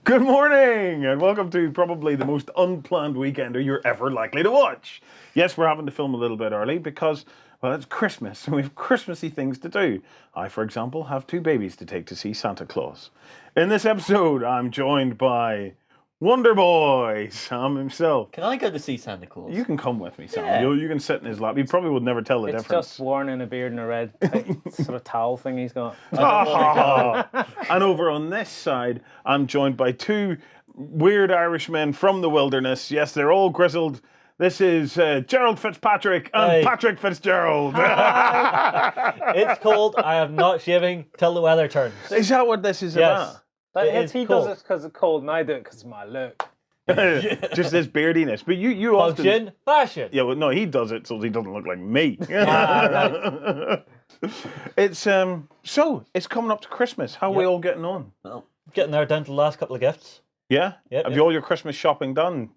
Good morning, and welcome to probably the most unplanned weekender you're ever likely to watch. Yes, we're having to film a little bit early because, well, it's Christmas, and we have Christmassy things to do. I, for example, have 2 babies to take to see Santa Claus. In this episode, I'm joined by Wonder Boy, Sam himself. Can I go to see Santa Claus? You can come with me, Sam. Yeah. You can sit in his lap. You probably would never tell the It's difference. just Warren in a beard and a red sort of towel thing he's got. And over on this side, I'm joined by 2 weird Irishmen from the wilderness. Yes, they're all grizzled. This is Gerald Fitzpatrick and Hey. Patrick Fitzgerald. It's cold. I am not shaving till the weather turns. Is that what this is Yes. He cold. does it because it's cold, and I do it because of my look. about? Just this beardiness. But you often... Function, fashion. Yeah, well, no, he does it so he doesn't look like me. Right. It's so it's coming up to Christmas. How are we Yep. all getting on? Well, Getting there down to the last couple of gifts. Yeah? Yep, Have yep. you all your Christmas shopping done?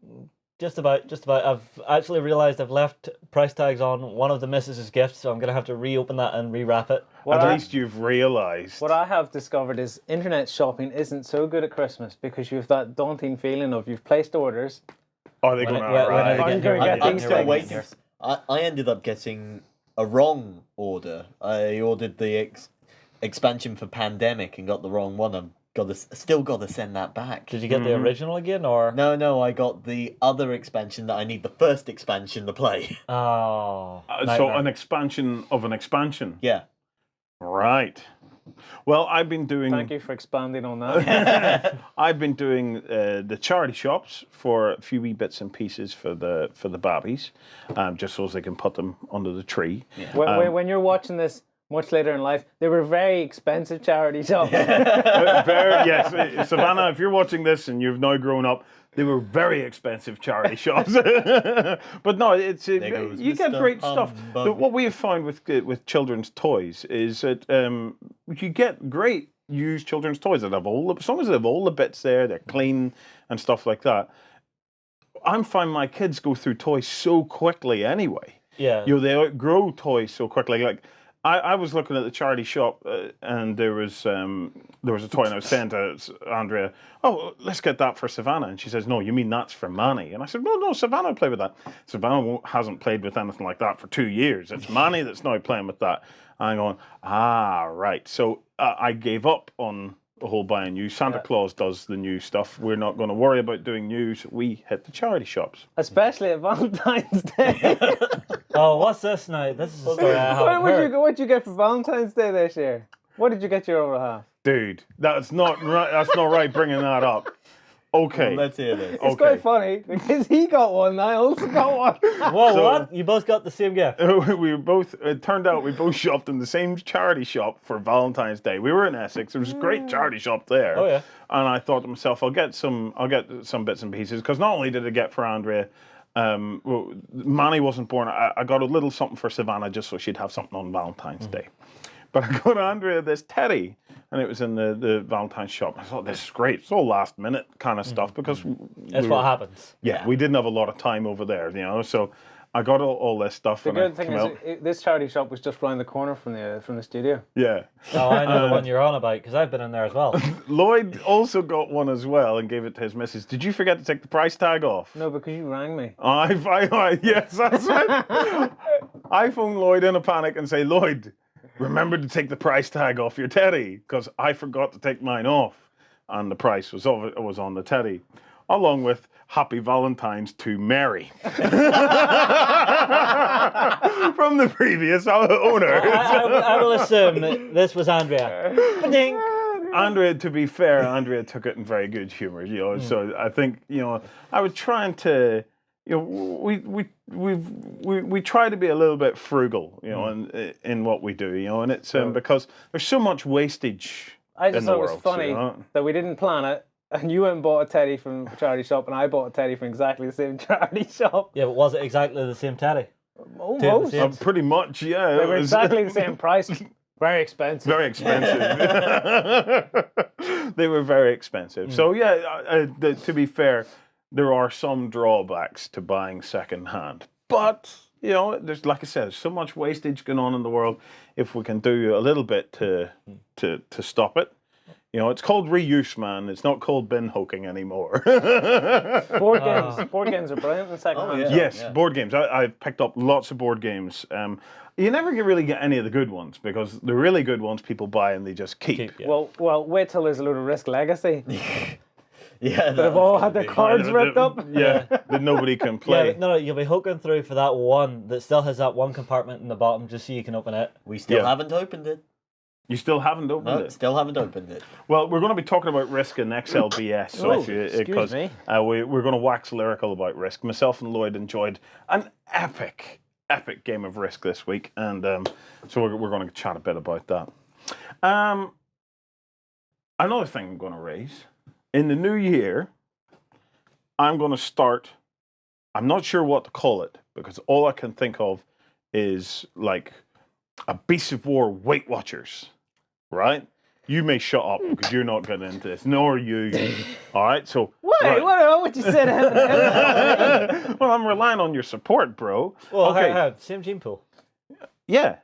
Just about. I've actually realised I've left price tags on one of the missus's gifts, so I'm gonna have to reopen that and rewrap it. At least you've realised. What I have discovered is internet shopping isn't so good at Christmas because you have that daunting feeling of you've placed orders. Are they When going to it- when arrive? are they I'm getting gonna here? get I'm things still things. waiting. I ended up getting a wrong order. I ordered the expansion for Pandemic and got the wrong one. Still got to send that back. Did you get the original again, or? No, I got the other expansion that I need the first expansion to play. Oh. So nightmare. an expansion of an expansion. Yeah. Right. Well, I've been doing. Thank you for expanding on that. I've been doing the charity shops for a few wee bits and pieces for the barbies, just so as they can put them under the tree. When you're watching this much later in life, they were very expensive charity shops. Yes, Savannah, if you're watching this and you've now grown up, they were very expensive charity shops. But no, it's goes you get Mr. great stuff. Humbug. What we have found with children's toys is that you get great used children's toys that have as long as they have all the bits there, they're clean and stuff like that. I'm finding my kids go through toys so quickly anyway. Yeah. They outgrow toys so quickly. Like I was looking at the charity shop and there was a toy, and I was saying to Andrea, "Oh, let's get that for Savannah." And she says, "No, you mean that's for Manny?" And I said, "No, Savannah will play with that." Savannah hasn't played with anything like that for 2 years. It's Manny that's now playing with that. And I'm going, right. So I gave up on the whole buying new. Santa Claus does the new stuff. We're not going to worry about doing news. We hit the charity shops. Especially at Valentine's Day. Oh, what's this now? This is a story I haven't heard. What'd you get for Valentine's Day this year? What did you get your older half? Dude, that's not right. That's not right bringing that up. Okay. Let's hear this. It's quite funny because he got one, I also got one. Whoa, So- what? You both got the same gift? We were both. It turned out we both shopped in the same charity shop for Valentine's Day. We were in Essex. There was a great charity shop there. Oh, yeah. And I thought to myself, I'll get some bits and pieces, because not only did I get for Andrea, well, Manny wasn't born. I got a little something for Savannah just so she'd have something on Valentine's Day. But I got Andrea this teddy, and it was in the Valentine's shop. I thought, this is great. It's all last minute kind of stuff because That's what happens. Yeah, we didn't have a lot of time over there, So I got all this stuff. The and I good thing came is, out. this charity shop was just round the corner from the studio. Yeah. Oh, I know the one you're on about because I've been in there as well. Lloyd also got one as well and gave it to his missus. Did you forget to take the price tag off? No, because you rang me. Yes, that's right. I phoned Lloyd in a panic and say, "Lloyd, remember to take the price tag off your teddy, because I forgot to take mine off." And the price was on the teddy, along with Happy Valentine's to Mary from the previous owner. I will assume that this was Andrea. Ba-ding. Andrea, to be fair, Andrea took it in very good humor, So I think, I was trying to, we try to be a little bit frugal, in what we do, and it's because there's so much wastage. I just in the thought it was world, funny that we didn't plan it, and you went and bought a teddy from a charity shop, and I bought a teddy from exactly the same charity shop. Yeah, but was it exactly the same teddy? Almost. Two of the same. Pretty much, yeah. They were exactly the same price. Very expensive. Very expensive. They were very expensive. So to be fair, there are some drawbacks to buying second-hand. But, there's, like I said, there's so much wastage going on in the world. If we can do a little bit to stop it, You know, it's called reuse, man. It's not called bin hooking anymore. Board games are brilliant in second hand. yeah. Yes, board games. I've picked up lots of board games. You never really get any of the good ones because the really good ones people buy and they just keep. Yeah. Well, wait till there's a load of Risk Legacy. Yeah, They've all had their cards ripped up. Yeah, that nobody can Yeah, play. no, you'll be hooking through for that one that still has that one compartment in the bottom just so you can open it. We still Yeah. haven't opened it. You still haven't opened No, it. still haven't opened it. Well, we're going to be talking about Risk and XLBS, so Oh, because excuse me. we're going to wax lyrical about Risk. Myself and Lloyd enjoyed an epic game of Risk this week, and so we're going to chat a bit about that. Another thing I'm going to raise in the new year, I'm going to start. I'm not sure what to call it because all I can think of is like a Beast of War Weight Watchers, right? You may shut up because you're not getting into this, nor you. All right, so Wait, right. what you said? Well, I'm relying on your support, bro. Well, okay, same gene pool. yeah,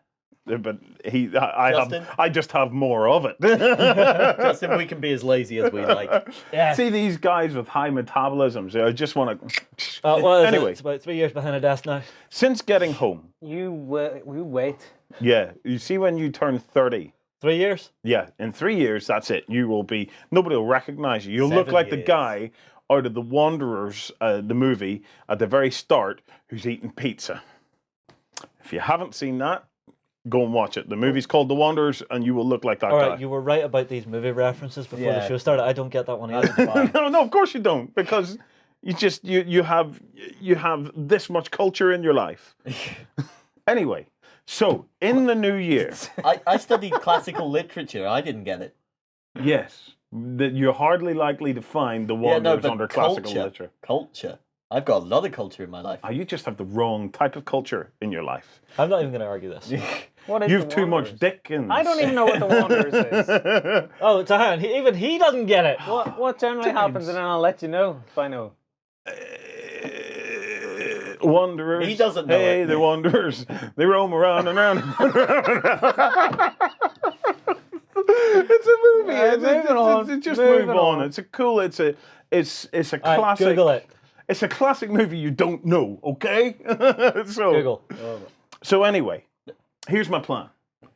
but Justin? I just have more of it. Justin, we can be as lazy as we like. Yeah. See these guys with high metabolisms. I just want to. Anyway, Anyway. it's about 3 years behind a desk now. Since getting home, You wait. yeah, you see when you turn 30. 3 years? Yeah, in 3 years, that's it. You will be, nobody will recognize you. You'll look 7 like the years. guy out of The Wanderers, the movie, at the very start, who's eating pizza. If you haven't seen that, go and watch it. The movie's called The Wanderers, and you will look like that All guy. right, you were right about these movie references before the Yeah. show started. I don't get that one either. No, of course you don't, because you have this much culture in your life. Anyway, so in the new year, I studied classical literature. I didn't get it. yes, that you're hardly likely to find The Yeah, no, Wanderers but under classical culture. literature. Culture. I've got a lot of culture in my life. You just have the wrong type of culture in your life. I'm not even going to argue this. What is You've the too much Wanderers? Dickens. I don't even know what the Wanderers is. Oh, it's a hand. Even he doesn't get it. What generally happens, and then I'll let you know if I know. Wanderers. He doesn't know Hey, it. the Wanderers. They roam around and around. It's a movie. Just moving move on. on. It's a cool. It's a All right, classic. Google it. It's a classic movie you don't know. Okay. Google. So anyway, here's my plan.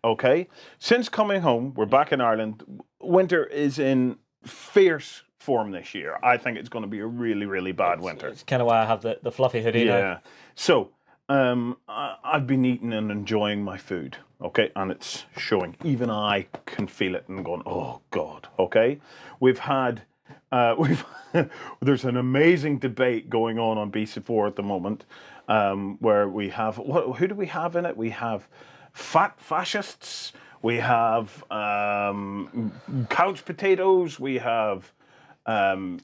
Okay, since coming home, we're back in Ireland. Winter is in fierce form this year. I think it's going to be a really, really bad winter. It's kind of why I have the fluffy hoodie now. Yeah. So I've been eating and enjoying my food. Okay, and it's showing. Even I can feel it and going, oh God. Okay, we've there's an amazing debate going on Beast of War at the moment, where we have who do we have in it? We have fat fascists. We have couch potatoes. We have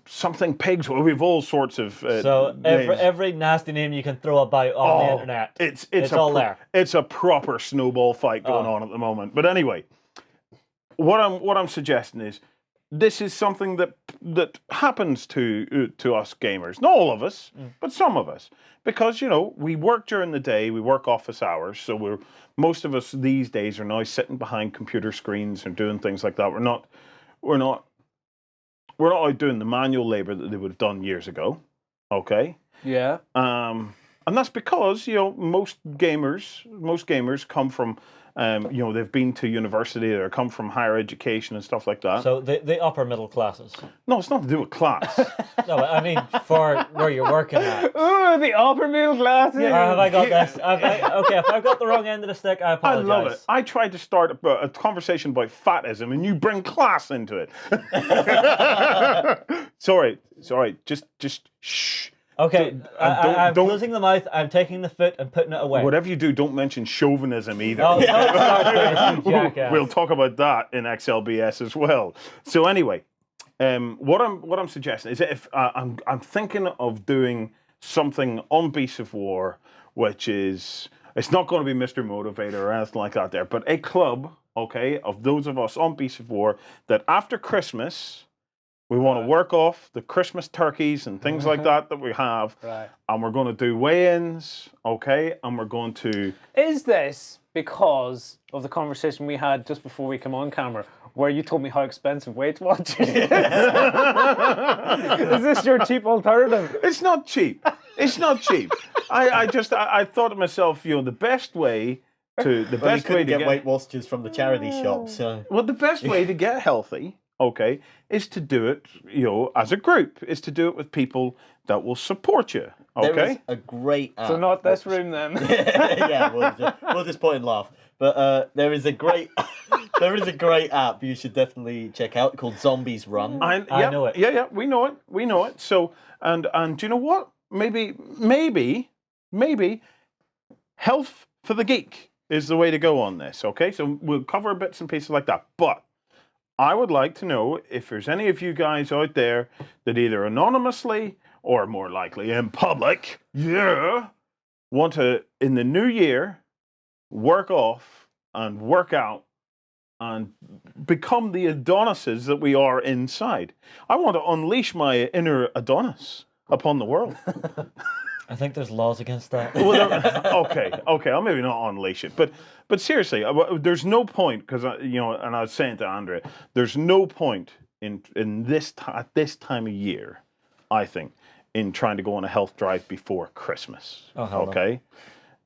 something pigs. Well, we have all sorts of. So names. every nasty name you can throw about on the internet. It's all there. It's a proper snowball fight going on at the moment. But anyway, what I'm suggesting is this is something that happens to us gamers. Not all of us, but some of us, because we work during the day, we work office hours, so most of us these days are now sitting behind computer screens and doing things like that. We're not out doing the manual labor that they would have done years ago. Okay. Yeah. And that's because most gamers come from they've been to university or come from higher education and stuff like that. So the upper middle classes. No, it's not to do with class. No, but I mean for where you're working at. Ooh, the upper middle classes. Or have I got this? Okay, if I've got the wrong end of the stick, I I apologize. love it. I tried to start a conversation about fatism, and you bring class into it. Sorry. Just shh. Okay, I'm don't- closing the mouth, I'm taking the foot and putting it away. Whatever you do, don't mention chauvinism either. Oh, don't start this, you jackass. We'll talk about that in XLBS as well. So anyway, what I'm suggesting is that if I'm thinking of doing something on Beast of War, which is it's not going to be Mr. Motivator or anything like that there, but a club, okay, of those of us on Beast of War that after Christmas we want to work off the Christmas turkeys and things like that we have, Right. and we're going to do weigh-ins, okay, and we're going to. Is this because of the conversation we had just before we come on camera, Where you told me how expensive Weight Watchers is. Is this your cheap alternative? It's not cheap. It's not cheap. I thought to myself, the best way to the Well, you best way couldn't to get Weight Watchers from the charity shop, so... well, the best way to get healthy, okay, is to do it, as a group. Is to do it with people that will support you. There Okay. is a great app. So not this room then. Yeah, we'll just point and laugh. But there is a great app you should definitely check out called Zombies Run. I know it. Yeah, we know it. We know it. So and do you know what? Maybe health for the geek is the way to go on this. Okay, so we'll cover bits and pieces like that. But I would like to know if there's any of you guys out there that either anonymously or more likely in public, want to in the new year work off and work out and become the Adonises that we are inside. I want to unleash my inner Adonis upon the world. I think there's laws against that. Well, okay, I'll maybe not unleash it, but seriously, there's no point because and I was saying to Andrea, there's no point in at this time of year, I think, in trying to go on a health drive before Christmas. Oh, hell no. Okay.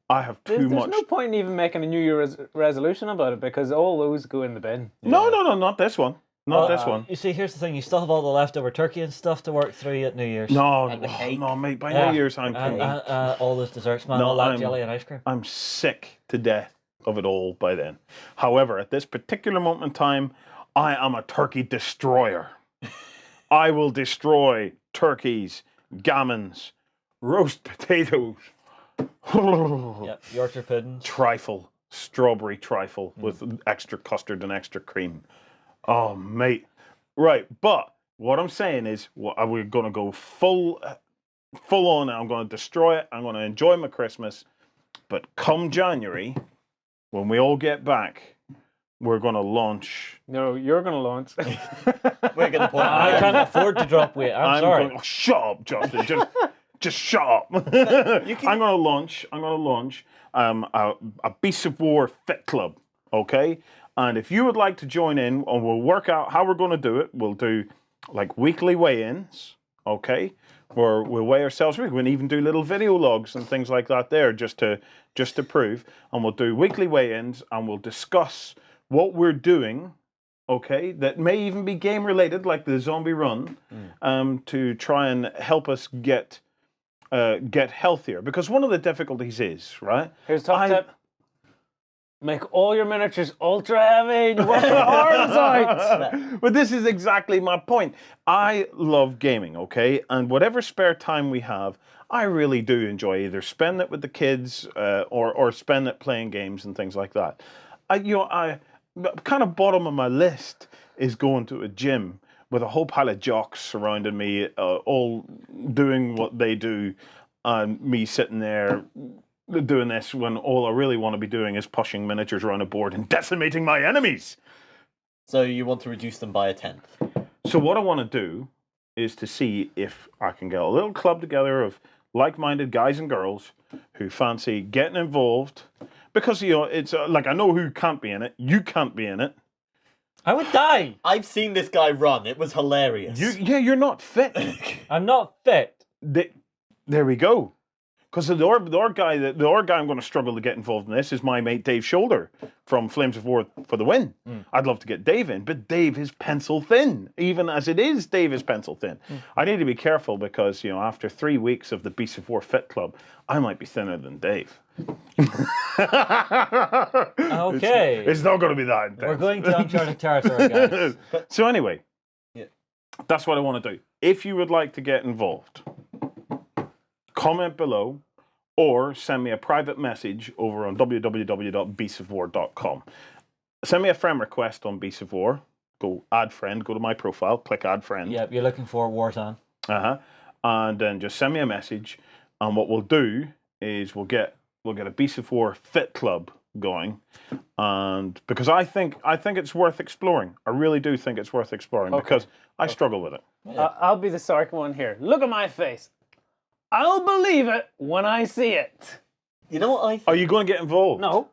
I have too much. There's no point in even making a New Year's resolution about it because all those go in the bin. No, not this one. Not this one. You see, here's the thing. You still have all the leftover turkey and stuff to work through at New Year's. No, And the cake. no, mate. By Yeah. New Year's, I'm all those desserts, man. No, all that I'm- jelly and ice cream. I'm sick to death of it all by then. However, at this particular moment in time, I am a turkey destroyer. I will destroy turkeys, gammons, roast potatoes, Yep, Yorkshire puddings. trifle, strawberry trifle with extra custard and extra cream. Oh, mate. Right, but what I'm saying is, we're going to go full on. I'm going to destroy it. I'm going to enjoy my Christmas. But come January, when we all get back, we're going to launch. No, you're going to launch. We're going to point I out. can't afford to drop weight. I'm sorry. Going, shut up, Justin. Just shut up. I'm going to launch a Beasts of War Fit Club, okay? And if you would like to join in, and we'll work out how we're going to do it. We'll do like weekly weigh-ins, okay? Where we'll weigh ourselves. We can even do little video logs and things like that there, just to prove. And we'll do weekly weigh-ins, and we'll discuss what we're doing, okay? That may even be game related, like the zombie run, to try and help us get healthier. Because one of the difficulties is, right? Here's a top tip. Make all your miniatures ultra heavy and you work your arms out. But this is exactly my point. I love gaming, okay? And whatever spare time we have, I really do enjoy either spend it with the kids or spend it playing games and things like that. I kind of bottom of my list is going to a gym with a whole pile of jocks surrounding me, all doing what they do, and me sitting there doing this when all I really want to be doing is pushing miniatures around a board and decimating my enemies. So you want to reduce them by 1/10. So what I want to do is to see if I can get a little club together of like-minded guys and girls who fancy getting involved. Because, it's like, I know who can't be in it. You can't be in it. I would die. I've seen this guy run. It was hilarious. You're not fit. I'm not fit. There we go. Because the other guy I'm going to struggle to get involved in this is my mate Dave Shoulder from Flames of War for the win. I'd love to get Dave in, but Dave is pencil thin. Even as it is, Dave is pencil thin. I need to be careful because, after 3 weeks of the Beasts of War Fit Club, I might be thinner than Dave. Okay. It's not going to be that intense. We're going to uncharted territory, guys. So anyway, Yeah. that's what I want to do. If you would like to get involved, comment below or send me a private message over on www.beastsofwar.com. Send me a friend request on Beasts of War. Go add friend, go to my profile, click add friend. Yep, you're looking for wartime. And then just send me a message. And what we'll do is we'll get a Beasts of War Fit Club going. And because I think it's worth exploring. I really do think it's worth exploring because I struggle with it. I'll be the sark one here. Look at my face. I'll believe it when I see it. You know what I think? Are you going to get involved? No.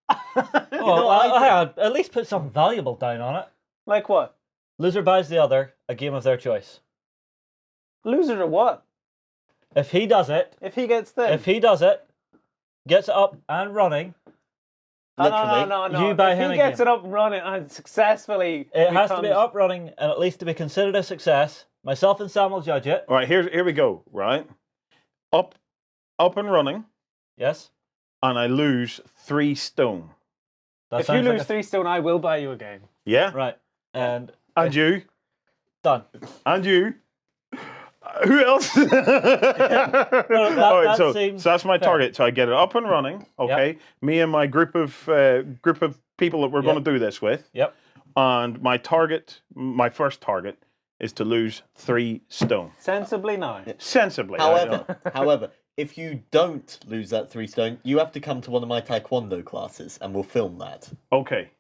Hang on. At least put something valuable down on it. Like what? Loser buys the other a game of their choice. Loser or what? If he does it, If he gets this. gets it up and running, Literally. No. You buy if him he a gets game. it up and running and successfully it has to be becomes- up running and at least to be considered a success. Myself and Sam will judge it. All right, here we go. Right, up and running, Yes. and I lose 3 stone. That If you sounds like lose 3 stone, I will buy you a game. Yeah, Right. And you, done. and you. Who else? All right, so that's my fair. target. So I get it up and running. Okay, me and my group of people that we're going to do this with. Yep. And my first target, is to lose 3 stone. Sensibly now. Sensibly. However, if you don't lose that 3 stone, you have to come to one of my taekwondo classes, and we'll film that. Okay.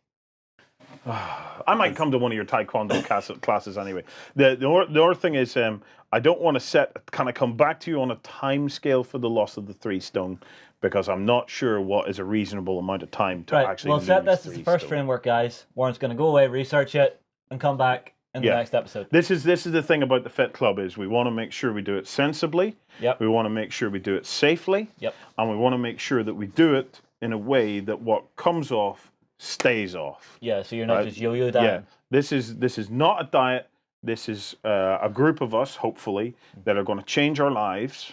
I might come to one of your taekwondo classes anyway. The other thing is, I don't want to come back to you on a time scale for the loss of the 3 stone, because I'm not sure what is a reasonable amount of time to actually We'll set lose this as 3 the first stone. framework, guys. Warren's going to go away, research it, and come back in the next episode. This is the thing about the Fit Club is we want to make sure we do it sensibly. Yep. We want to make sure we do it safely. Yep. And we want to make sure that we do it in a way that what comes off stays off. Yeah, so you're not Right. just yo-yo down. Yeah. This is not a diet. This is a group of us, hopefully, that are going to change our lives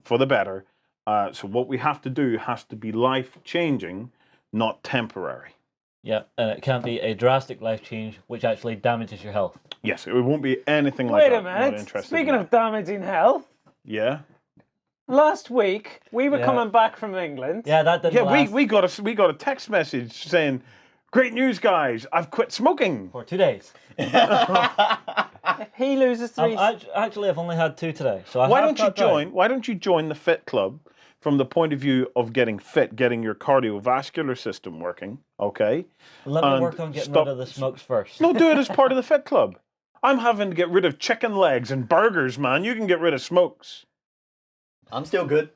for the better. So what we have to do has to be life-changing, not temporary. Yeah, and it can't be a drastic life change which actually damages your health. Yes, it won't be anything like Wait that. a Not minute. interested Speaking in of damaging health, that. Yeah. last week we were Yeah. coming back from England. Yeah, that didn't Yeah, last we got a text message saying, "Great news, guys! I've quit smoking." for 2 days. If he loses 3 Actually, I've only had 2 today. So Why don't you join the Fit Club from the point of view of getting fit, getting your cardiovascular system working? Okay. Let me and work on getting stop- rid of the smokes first. No, do it as part of the Fit Club. I'm having to get rid of chicken legs and burgers, man. You can get rid of smokes. I'm still good.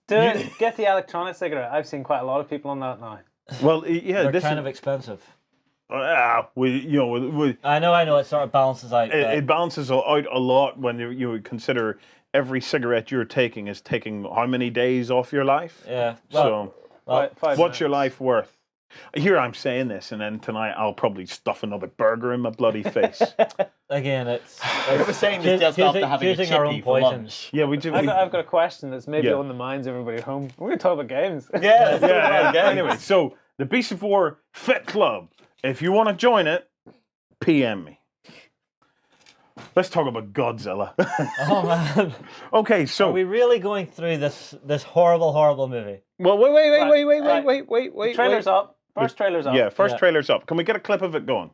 Get the electronic cigarette. I've seen quite a lot of people on that now. Well, yeah, They're this kind is of expensive. we I know, it sort of balances out. it balances out a lot when you consider every cigarette you're taking is taking how many days off your life. yeah. So, Well, what's your life worth? Here I'm saying this, and then tonight I'll probably stuff another burger in my bloody face. again, it's We were saying this just after having a choosing our own chippy for poison. lunch. Yeah, we do. I've got a question that's maybe Yeah. on the minds of everybody at home. We're going to talk about games. Yeah, let's talk about games. Anyway, so the Beast of War Fit Club. If you want to join it, PM me. Let's talk about Godzilla. Oh man, Okay, so are we really going through this horrible movie? well, wait. The trailer's up. First trailer's up. Yeah, first Yeah. trailer's up. Can we get a clip of it going?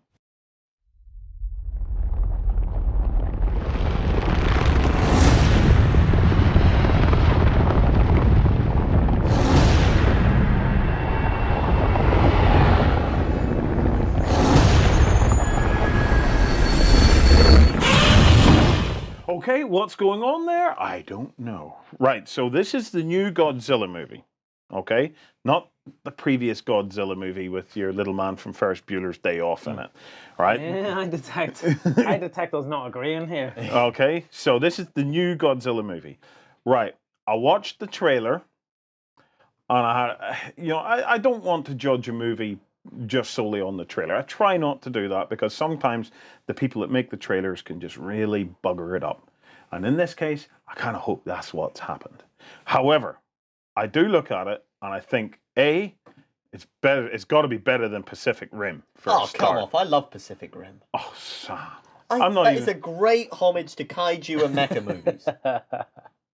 Okay, what's going on there? I don't know. Right, so this is the new Godzilla movie. Okay, not the previous Godzilla movie with your little man from Ferris Bueller's Day Off in it, right? Yeah, I detect us not agreeing here. Okay, so this is the new Godzilla movie. Right, I watched the trailer, and I don't want to judge a movie just solely on the trailer. I try not to do that because sometimes the people that make the trailers can just really bugger it up. And in this case, I kind of hope that's what's happened. However, I do look at it and I think, A, it's better. It's got to be better than Pacific Rim. For a Oh, come start. off. I love Pacific Rim. Oh, Sam. That is a great homage to kaiju and mecha movies.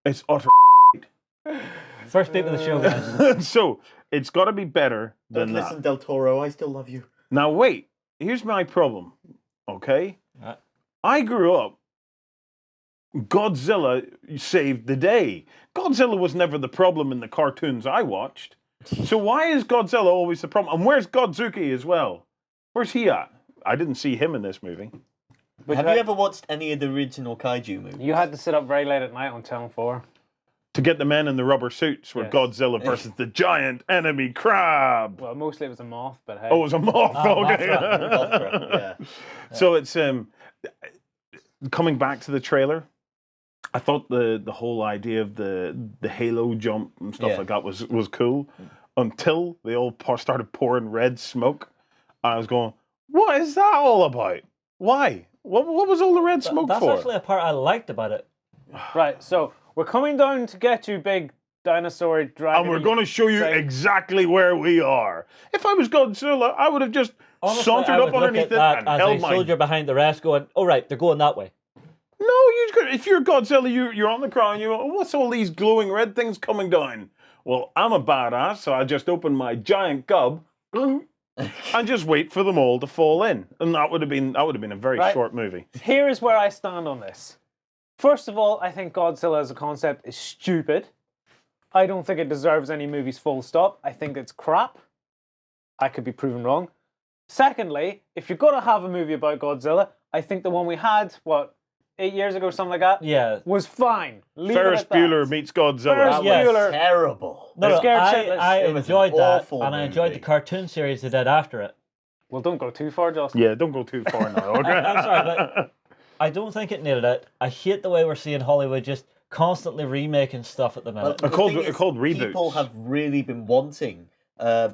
It's utter. First bit of the show, guys. So it's got to be better Don't than listen, that. Del Toro. I still love you. Now wait. Here's my problem. Okay, Right. I grew up. Godzilla saved the day. Godzilla was never the problem in the cartoons I watched. So why is Godzilla always the problem? And where's Godzuki as well? Where's he at? I didn't see him in this movie. But Have you ever watched any of the original kaiju movies? You had to sit up very late at night on Channel 4. to get the men in the rubber suits were Yes. Godzilla versus the giant enemy crab. Well, mostly it was a moth, but hey. Oh, it was a moth. Okay. Mothra, yeah. So it's coming back to the trailer. I thought the whole idea of the halo jump and stuff Yeah. like that was cool until they all started pouring red smoke. I was going, what is that all about? Why? What was all the red smoke That's for? actually a part I liked about it. Right, so we're coming down to get you, big dinosaur dragon. And we're going to show you thing. exactly where we are. If I was Godzilla, I would have just Honestly, sauntered I up would look underneath at it that and as held a my... soldier behind the rest going, oh right, they're going that way. No, if you're Godzilla, you're on the ground. You go, what's all these glowing red things coming down? Well, I'm a badass, so I just open my giant gob and just wait for them all to fall in, and that would have been a very Right. short movie. Here is where I stand on this. First of all, I think Godzilla as a concept is stupid. I don't think it deserves any movies full stop. I think it's crap. I could be proven wrong. Secondly, if you're going to have a movie about Godzilla, I think the one we had, 8 years ago, something like that, Yeah. was fine. Leave Ferris it at that. Bueller meets Godzilla. Ferris That Yes. was Bueller. terrible. No, Scared I shitless. It was an enjoyed that, awful and I enjoyed movie. the cartoon series they did after it. Well, don't go too far, Justin. Yeah, don't go too far now. Okay. I'm sorry, but I don't think it needed it. I hate the way we're seeing Hollywood just constantly remaking stuff at the minute. The called- thing they're is, called reboots. People have really been wanting a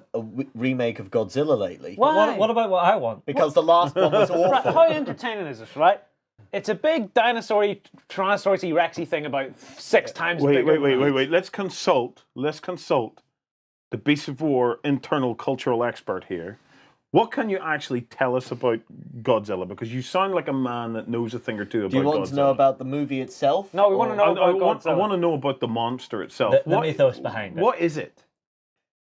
remake of Godzilla lately. Why? What about what I want? Because the last one was Right, awful. how entertaining is this, right? It's a big dinosaur-y, Tyrannosaurus Rexy thing about 6 times Wait, bigger. wait. Let's consult the Beast of War internal cultural expert here. What can you actually tell us about Godzilla? Because you sound like a man that knows a thing or two about Godzilla. Do you want to know about the movie itself? No, we want to know I about want Godzilla. to know about the monster itself. The mythos behind it. What is it?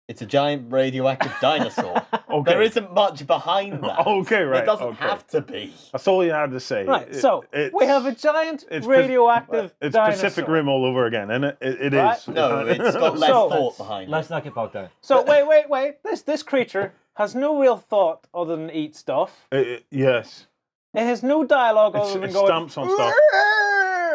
It's a giant radioactive dinosaur. Okay. There isn't much behind that. Okay, right, It doesn't okay. have to be. That's all you had to say. Right, so It's- we have a giant it's radioactive It's dinosaur. Pacific Rim all over again, and it Right? is. No, it's got less So- thought behind Let's it. not get bogged down. So wait. This creature has no real thought other than eat stuff. Yes. It has no dialogue other than It going. stamps on stuff.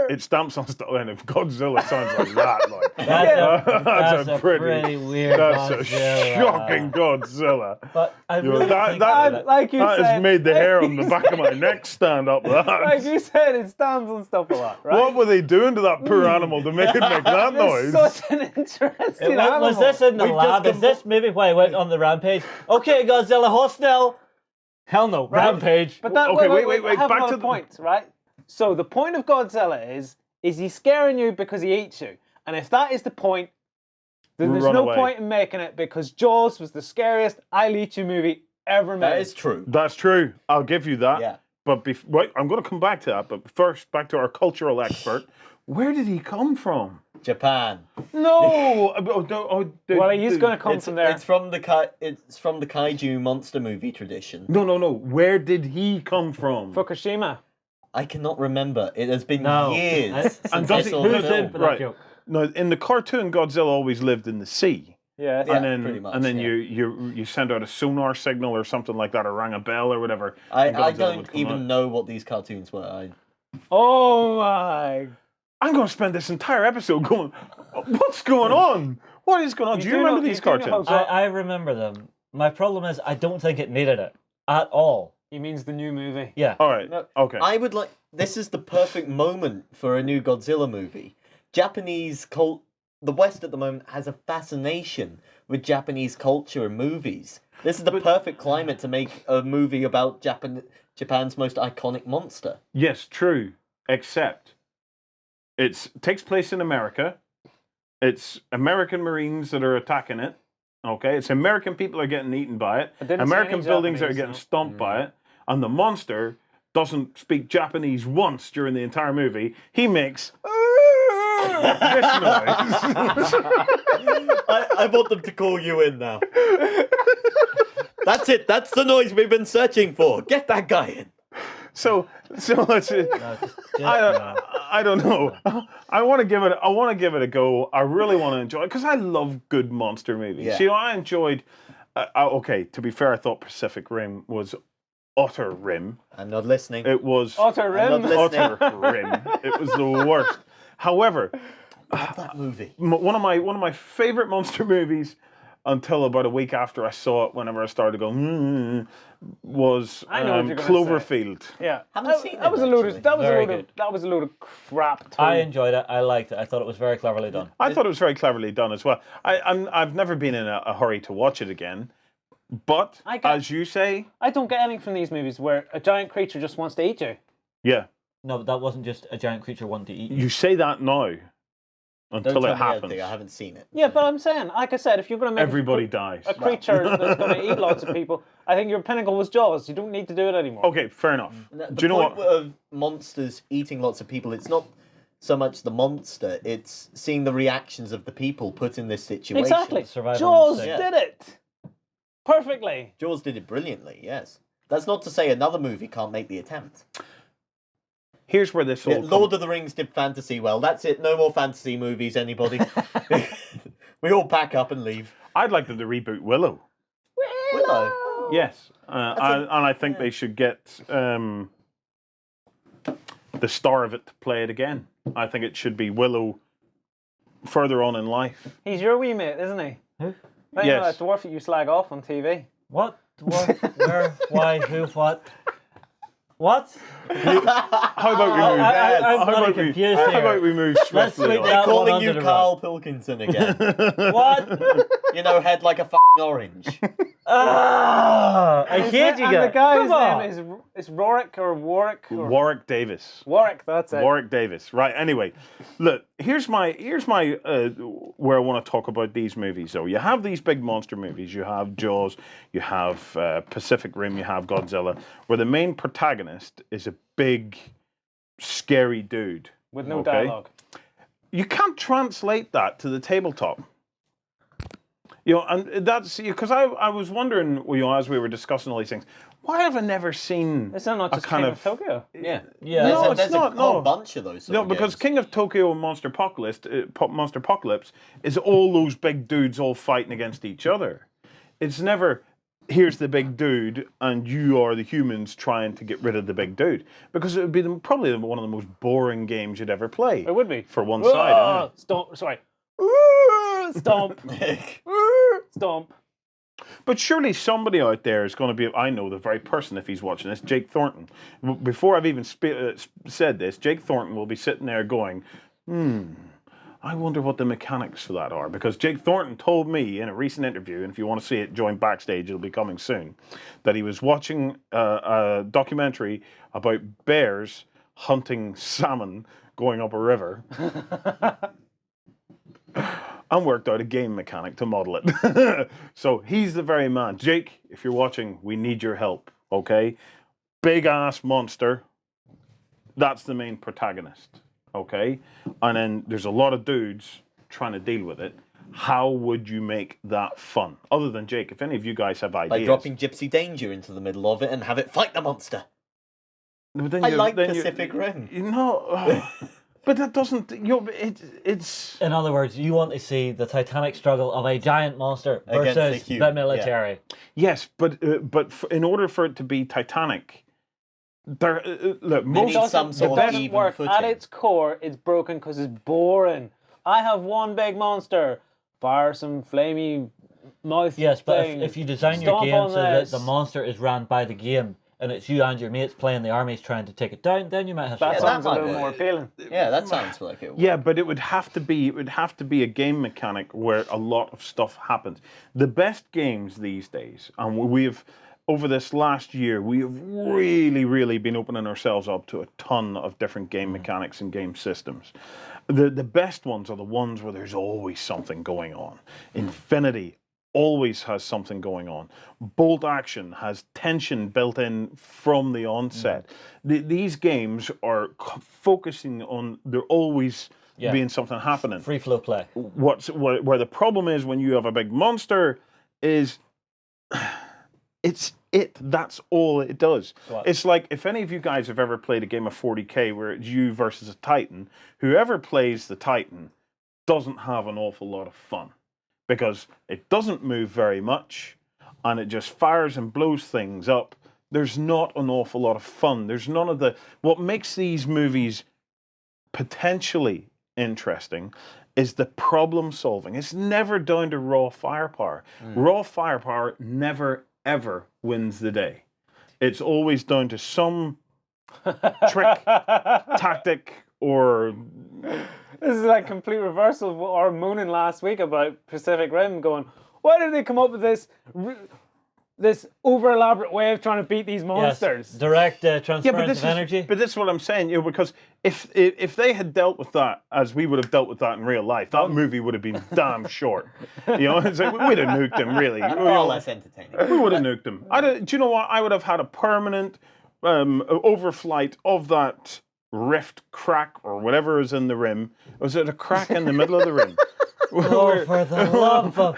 It stamps on stuff, and if Godzilla sounds like that, like That's a pretty weird that's a Godzilla. shocking Godzilla. But I You know, really that- think that- that- Like you That said, has made the hair on the back of my neck stand up. like That. you said, it stamps on stuff a lot, right? What were they doing to that poor animal to make it make that It's noise? such an interesting Was animal. this in the We've lab? just Is this maybe why I went on the rampage? Okay, Godzilla hostile. Hell no, rampage. But that, Okay, wait, wait, I have back another to the- point, right? So the point of Godzilla is he's scaring you because he eats you, and if that is the point, then there's Run no away. point in making it because Jaws was the scariest I'll eat you movie ever made. That is true. That's true. I'll give you that. Yeah. But wait, I'm going to come back to that. But first, back to our cultural expert. Where did he come from? Japan. No. Well, he's going to come It's from there. it's from the kaiju monster movie tradition. No. Where did he come from? Fukushima. I cannot remember. It has been No. years And since does I he- saw who's the in film. for that Right. joke? No, in the cartoon, Godzilla always lived in the sea. Yes. Yeah. and then pretty much, and then yeah. you send out a sonar signal or something like that, or rang a bell or whatever. I and Godzilla don't would come even out. know what these cartoons were. Oh my. I'm going to spend this entire episode going, what's going on? What is going on? Do you do remember know- these you do know how cartoons? I remember them. My problem is I don't think it needed it at all. He means the new movie. Yeah. All right. No, Okay. I would like. This is the perfect moment for a new Godzilla movie. Japanese cult. The West at the moment has a fascination with Japanese culture and movies. This is the perfect climate to make a movie about Japan's most iconic monster. Yes, true. Except it takes place in America. It's American Marines that are attacking it. Okay, it's American people are getting eaten by it. I didn't see American any buildings are Japanese, getting no. stomped by it, and the monster doesn't speak Japanese once during the entire movie. He makes this noise. I want them to call you in now. That's it. That's the noise we've been searching for. Get that guy in. so it's No, just no. I don't know. I want to give it a go. I really want to enjoy it because I love good monster movies. Yeah. You know, I enjoyed. Okay, to be fair, I thought Pacific Rim was utter rim. I'm not listening. It was Utter I'm rim. not listening. utter rim. It was the worst. However, Love that movie. One of my favorite monster movies, until about a week after I saw it, whenever I started to go, was I know what you're gonna say. Cloverfield. Yeah, Haven't seen that it, was a load actually. of that was a Very load of good. that was a load of crap. Too. I enjoyed it. I liked it. I thought it was very cleverly done. I thought it was very cleverly done as well. I've never been in a hurry to watch it again, but as you say, I don't get anything from these movies where a giant creature just wants to eat you. yeah, No, but that wasn't just a giant creature wanting to eat you. you say that now until Don't it tell me happens. anything, I haven't seen it. Yeah, but I'm saying, like I said, if you're going to make Everybody dies. a creature that's going to eat lots of people, I think your pinnacle was Jaws. You don't need to do it anymore. Okay, fair enough. The Do you know point what? of monsters eating lots of people, it's not so much the monster, it's seeing the reactions of the people put in this situation. Exactly. Survival Jaws instinct. did it perfectly. Jaws did it brilliantly, yes. That's not to say another movie can't make the attempt. Here's where this all Yeah, Lord of the Rings did fantasy well. That's it. No more fantasy movies, anybody. We all pack up and leave. I'd like them to reboot Willow. Willow. Yes, and I think they should get the star of it to play it again. I think it should be Willow further on in life. He's your wee mate, isn't he? Who? Right, Yes. you know, that dwarf that you slag off on TV. What? Where? Why? Who? What? What? How about we move? I'm how bloody about we? confused How here. about we move Let's swiftly sweep on? that one Calling under you the Carl rug. Pilkington again. What? You know, head like a orange. Ah, I His hate na- you and guys. the guy's Come on. name is Rorik or Warwick. Or... Warwick Davis. Warwick, that's it. Warwick Davis. Right. Anyway, look. Here's my where I want to talk about these movies. So you have these big monster movies. You have Jaws. You have Pacific Rim. You have Godzilla, where the main protagonist is a big, scary dude With no okay? dialogue. You can't translate that to the tabletop. You know, and that's because I was wondering, you know, as we were discussing all these things, why have I never seen Is that not a just kind King of of Tokyo? Yeah. Yeah. No, There's, it's there's not, a whole no. bunch of those. Sort No, of because games. King of Tokyo and Monster Apocalypse is all those big dudes all fighting against each other. It's never, here's the big dude and you are the humans trying to get rid of the big dude. Because it would be probably one of the most boring games you'd ever play. It would be. For one side, anyway. Stomp. Sorry. Stomp. Stomp. But surely somebody out there is going to be, I know the very person if he's watching this, Jake Thornton. Before I've even said this, Jake Thornton will be sitting there going, I wonder what the mechanics for that are. Because Jake Thornton told me in a recent interview, and if you want to see it, join Backstage, it'll be coming soon, that he was watching a documentary about bears hunting salmon going up a river. And worked out a game mechanic to model it. So he's the very man. Jake, if you're watching, we need your help, okay? Big ass monster. That's the main protagonist, okay? And then there's a lot of dudes trying to deal with it. How would you make that fun? Other than Jake, if any of you guys have ideas. By dropping Gypsy Danger into the middle of it and have it fight the monster. But then I like Pacific Rim. You know, but that doesn't, you know, it's... In other words, you want to see the titanic struggle of a giant monster Against versus the human, the military. Yes, but in order for it to be Titanic, there look, They need most some It sort of doesn't even work. footing. At its core, it's broken because it's boring. I have one big monster. Fire some flamey mouth Yes, but thing. if you design your Stomp game on so that this. the monster is ran by the game and it's you and your mates playing, the army's trying to take it down, then you might have That Yeah, sounds that a might little work. more appealing. Yeah, that sounds like it. yeah, but it would have to be a game mechanic where a lot of stuff happens. The best games these days, and we've over this last year, we have really been opening ourselves up to a ton of different game mechanics and game systems. The best ones are the ones where there's always something going on. Infinity always has something going on. Bolt action has tension built in from the onset. These games are focusing on there always Yeah. being something happening. free flow play. Where the problem is when you have a big monster is that's all it does. What? It's like if any of you guys have ever played a game of 40k where it's you versus a Titan, whoever plays the Titan doesn't have an awful lot of fun because it doesn't move very much and it just fires and blows things up. There's not an awful lot of fun. There's none of what makes these movies potentially interesting is the problem solving. It's never down to raw firepower. Raw firepower never, ever wins the day. It's always down to some trick, tactic, or... This is like complete reversal of what our mooning last week about Pacific Rim, going, why did they come up with this over elaborate way of trying to beat these monsters? Yes, direct transference of energy. But this is what I'm saying, because if they had dealt with that as we would have dealt with that in real life, that movie would have been damn short. It's like, we'd have nuked them, really. Far less entertaining. We would have nuked them. Do you know what? I would have had a permanent overflight of that rift crack or whatever is in the rim. Was it a crack in the middle of the rim? Oh, for the love of...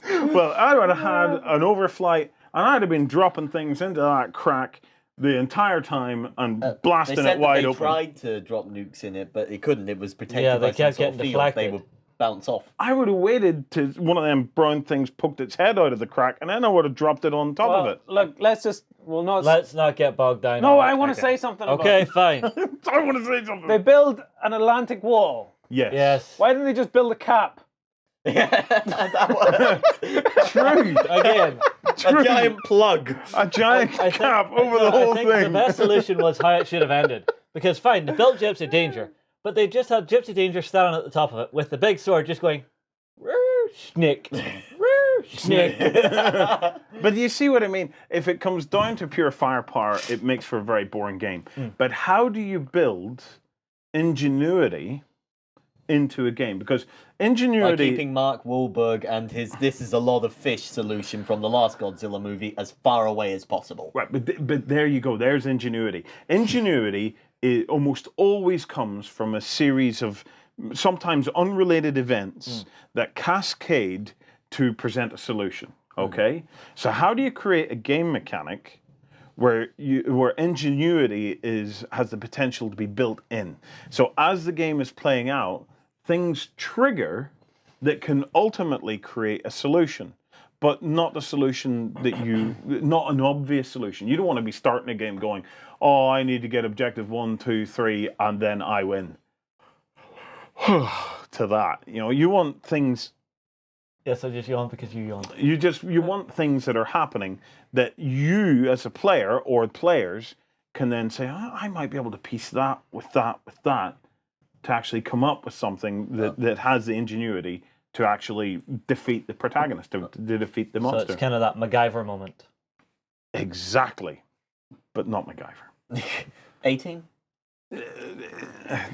Well, I would have had an overflight, and I'd have been dropping things into that crack the entire time and blasting it wide open. They tried to drop nukes in it, but it couldn't. It was protected Yeah, they by some kept sort of getting field. deflected. They would bounce off. I would have waited till one of them brown things poked its head out of the crack, and then I would have dropped it on top of it. Look, let's not get bogged down. No, on I it. want to say something about Okay, fine. I want to say something. They build an Atlantic wall. Yes. Yes. Why didn't they just build a cap? True. Again, A giant plug. A giant cap over the whole I think thing. the best solution was how it should have ended. Because fine, they built Gypsy Danger, but they just had Gypsy Danger standing at the top of it with the big sword just going, snick, snick. But you see what I mean? If it comes down to pure firepower, it makes for a very boring game. But how do you build ingenuity into a game? Because By ingenuity... keeping Mark Wahlberg and his "this is a lot of fish" solution from the last Godzilla movie as far away as possible. Right, but there you go. There's ingenuity. Ingenuity almost always comes from a series of sometimes unrelated events that cascade to present a solution. Okay, so how do you create a game mechanic where ingenuity has the potential to be built in? So as the game is playing out, things trigger that can ultimately create a solution, but not the solution not an obvious solution. You don't want to be starting a game going, oh, I need to get objective 1, 2, 3, and then I win. To that, you want things. Yes, I just yawned because you yawned. You want things that are happening that you, as a player or players, can then say, I might be able to piece that with that to actually come up with something that has the ingenuity to actually defeat the protagonist, to defeat the monster. So it's kind of that MacGyver moment. Exactly, but not MacGyver. 18?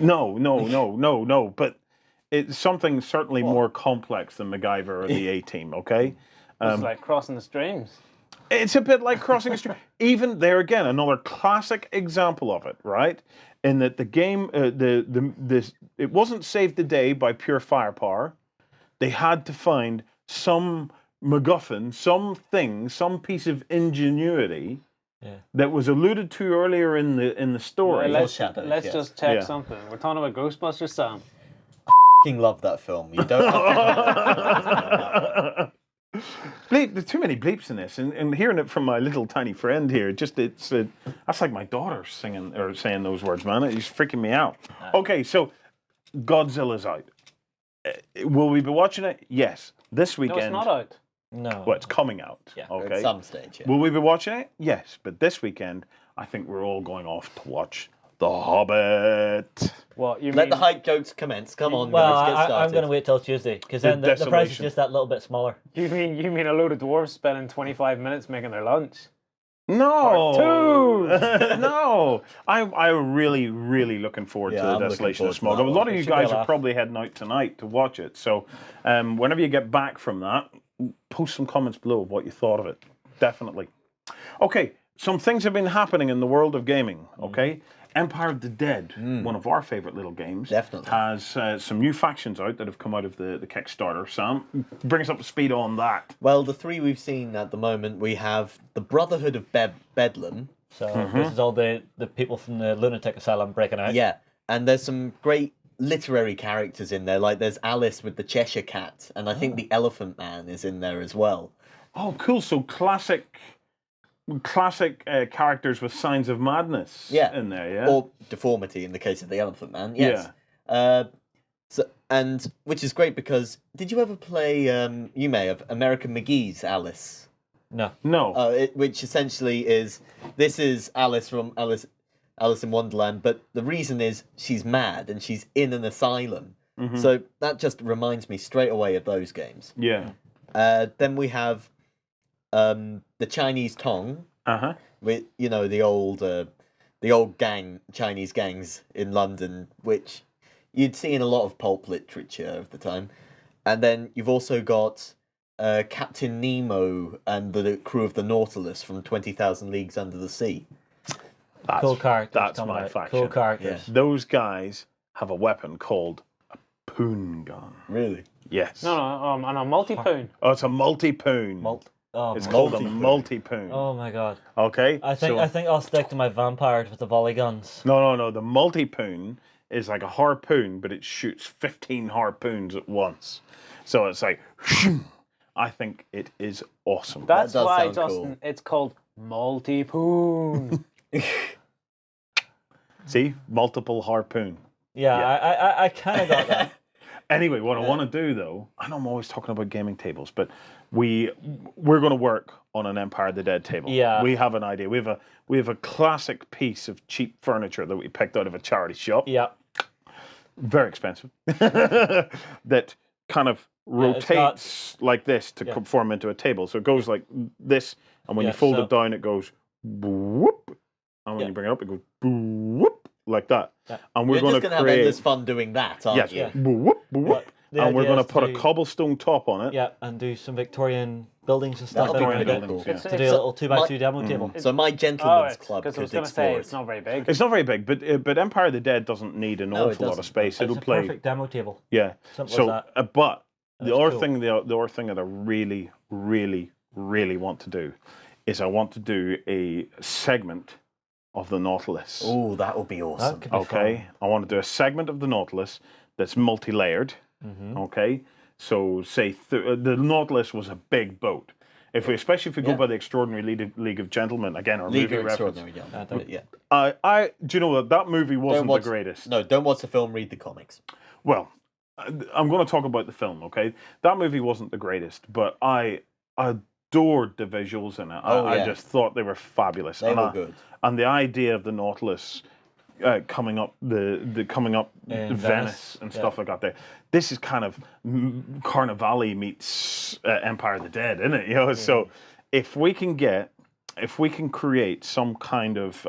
No. But it's something certainly more complex than MacGyver or the A-Team. Okay. It's like crossing the streams. It's a bit like crossing a stream. Even there again, another classic example of it, right? In that the game, it wasn't saved the day by pure firepower. They had to find some MacGuffin, some piece of ingenuity that was alluded to earlier in the story. Let's Shadows, just check Yeah. something. We're talking about Ghostbusters, Sam. Fucking love that film. You don't have to. Bleep, there's too many bleeps in this, and hearing it from my little tiny friend here, that's like my daughter singing or saying those words, man. It's freaking me out. Okay, so Godzilla's out. Will we be watching it? Yes, this No, weekend. it's not out. No. Well, it's coming out. Yeah. Okay. At some stage, yeah. Will we be watching it? Yes, but this weekend, I think we're all going off to watch The Hobbit. What you Let mean? the hype jokes commence. Come on, Well, guys, get started. I'm going to wait till Tuesday because then the price is Desolation. just that little bit smaller. You mean a load of dwarves spending 25 minutes making their lunch? No. Part No. I'm really, really looking forward Yeah, to I'm the looking Desolation of forward Smog. to A that lot one. of It you should be a guys are laugh. probably heading out tonight to watch it. So whenever you get back from that, post some comments below of what you thought of it. Definitely. Okay, some things have been happening in the world of gaming, okay? Empire of the Dead, one of our favourite little games, Definitely. has some new factions out that have come out of the Kickstarter. Sam, bring us up to speed on that. Well, the three we've seen at the moment, we have the Brotherhood of Bedlam. So this is all the people from the lunatic asylum breaking out. Yeah, and there's some great literary characters in there. Like there's Alice with the Cheshire Cat, and I think the Elephant Man is in there as well. Oh, cool. So classic characters with signs of madness Yeah. in there, yeah? Or deformity in the case of the Elephant Man, yes. and which is great because did you ever play? You may have American McGee's Alice. No. No. Which essentially is this is Alice from Alice in Wonderland, but the reason is she's mad and she's in an asylum. So that just reminds me straight away of those games. Yeah. Then we have the Chinese Tong, with the old Chinese gangs in London, which you'd see in a lot of pulp literature of the time. And then you've also got Captain Nemo and the crew of the Nautilus from 20,000 Leagues Under the Sea. Cool characters. That's coming my out. faction. Cool characters. Yeah. Those guys have a weapon called a poon gun. Really? Yes. No, and a multi-poon. Oh, it's a multi-poon. Oh, It's my called a Multi-poon. multi-poon. Oh my god. Okay? I think I'll stick to my vampires with the volley guns. No. The multi-poon is like a harpoon, but it shoots 15 harpoons at once. So it's like, I think it is awesome. That's does why, sound Justin, cool. it's called multi-poon. See? Multiple harpoon. Yeah. I kind of got that. Anyway, what I want to do though, I know I'm always talking about gaming tables, but we're going to work on an Empire of the Dead table. Yeah. We have an idea. We have a classic piece of cheap furniture that we picked out of a charity shop. Yeah. Very expensive. That kind of rotates like this to form into a table. So it goes like this, and when you fold it down, it goes whoop, and when you bring it up, it goes whoop like that. Yeah. And we're You're going just to gonna have create. endless fun doing that, aren't you? Yes. Whoop, whoop. The And we're idea going to is put a to- cobblestone top on it. Yeah, and do some Victorian buildings and stuff. That'll be in it. pretty buildings, cool. yeah. To do a little 2x2 demo table. So my gentleman's club because I was could going to say explore it's it. not very big. It's not very big, but Empire of the Dead doesn't need an No, it awful lot of doesn't. space. It's It'll a play. perfect demo table. Yeah. Simple So, as that. but And the it's other cool. thing, the other thing that I really, really, really want to do is I want to do a segment of the Nautilus. Oh, that would be awesome. That could be Okay, I want to do a segment of the Nautilus that's multi-layered. Okay, so say the Nautilus was a big boat. Especially if we go Yeah. by the Extraordinary League of Gentlemen again, or League movie of reference. Extraordinary don't- Gentlemen. Yeah. Do you know what, that movie wasn't watch- the greatest. No, don't watch the film. Read the comics. Well, I'm going to talk about the film. Okay, that movie wasn't the greatest, but I adored the visuals in it. I yeah. just thought they were fabulous. They and were good. And the idea of the Nautilus coming up coming up In Venice Venice, and yeah. stuff like that. There, this is kind of Carnivale meets Empire of the Dead, isn't it? You know, so if we can create some kind of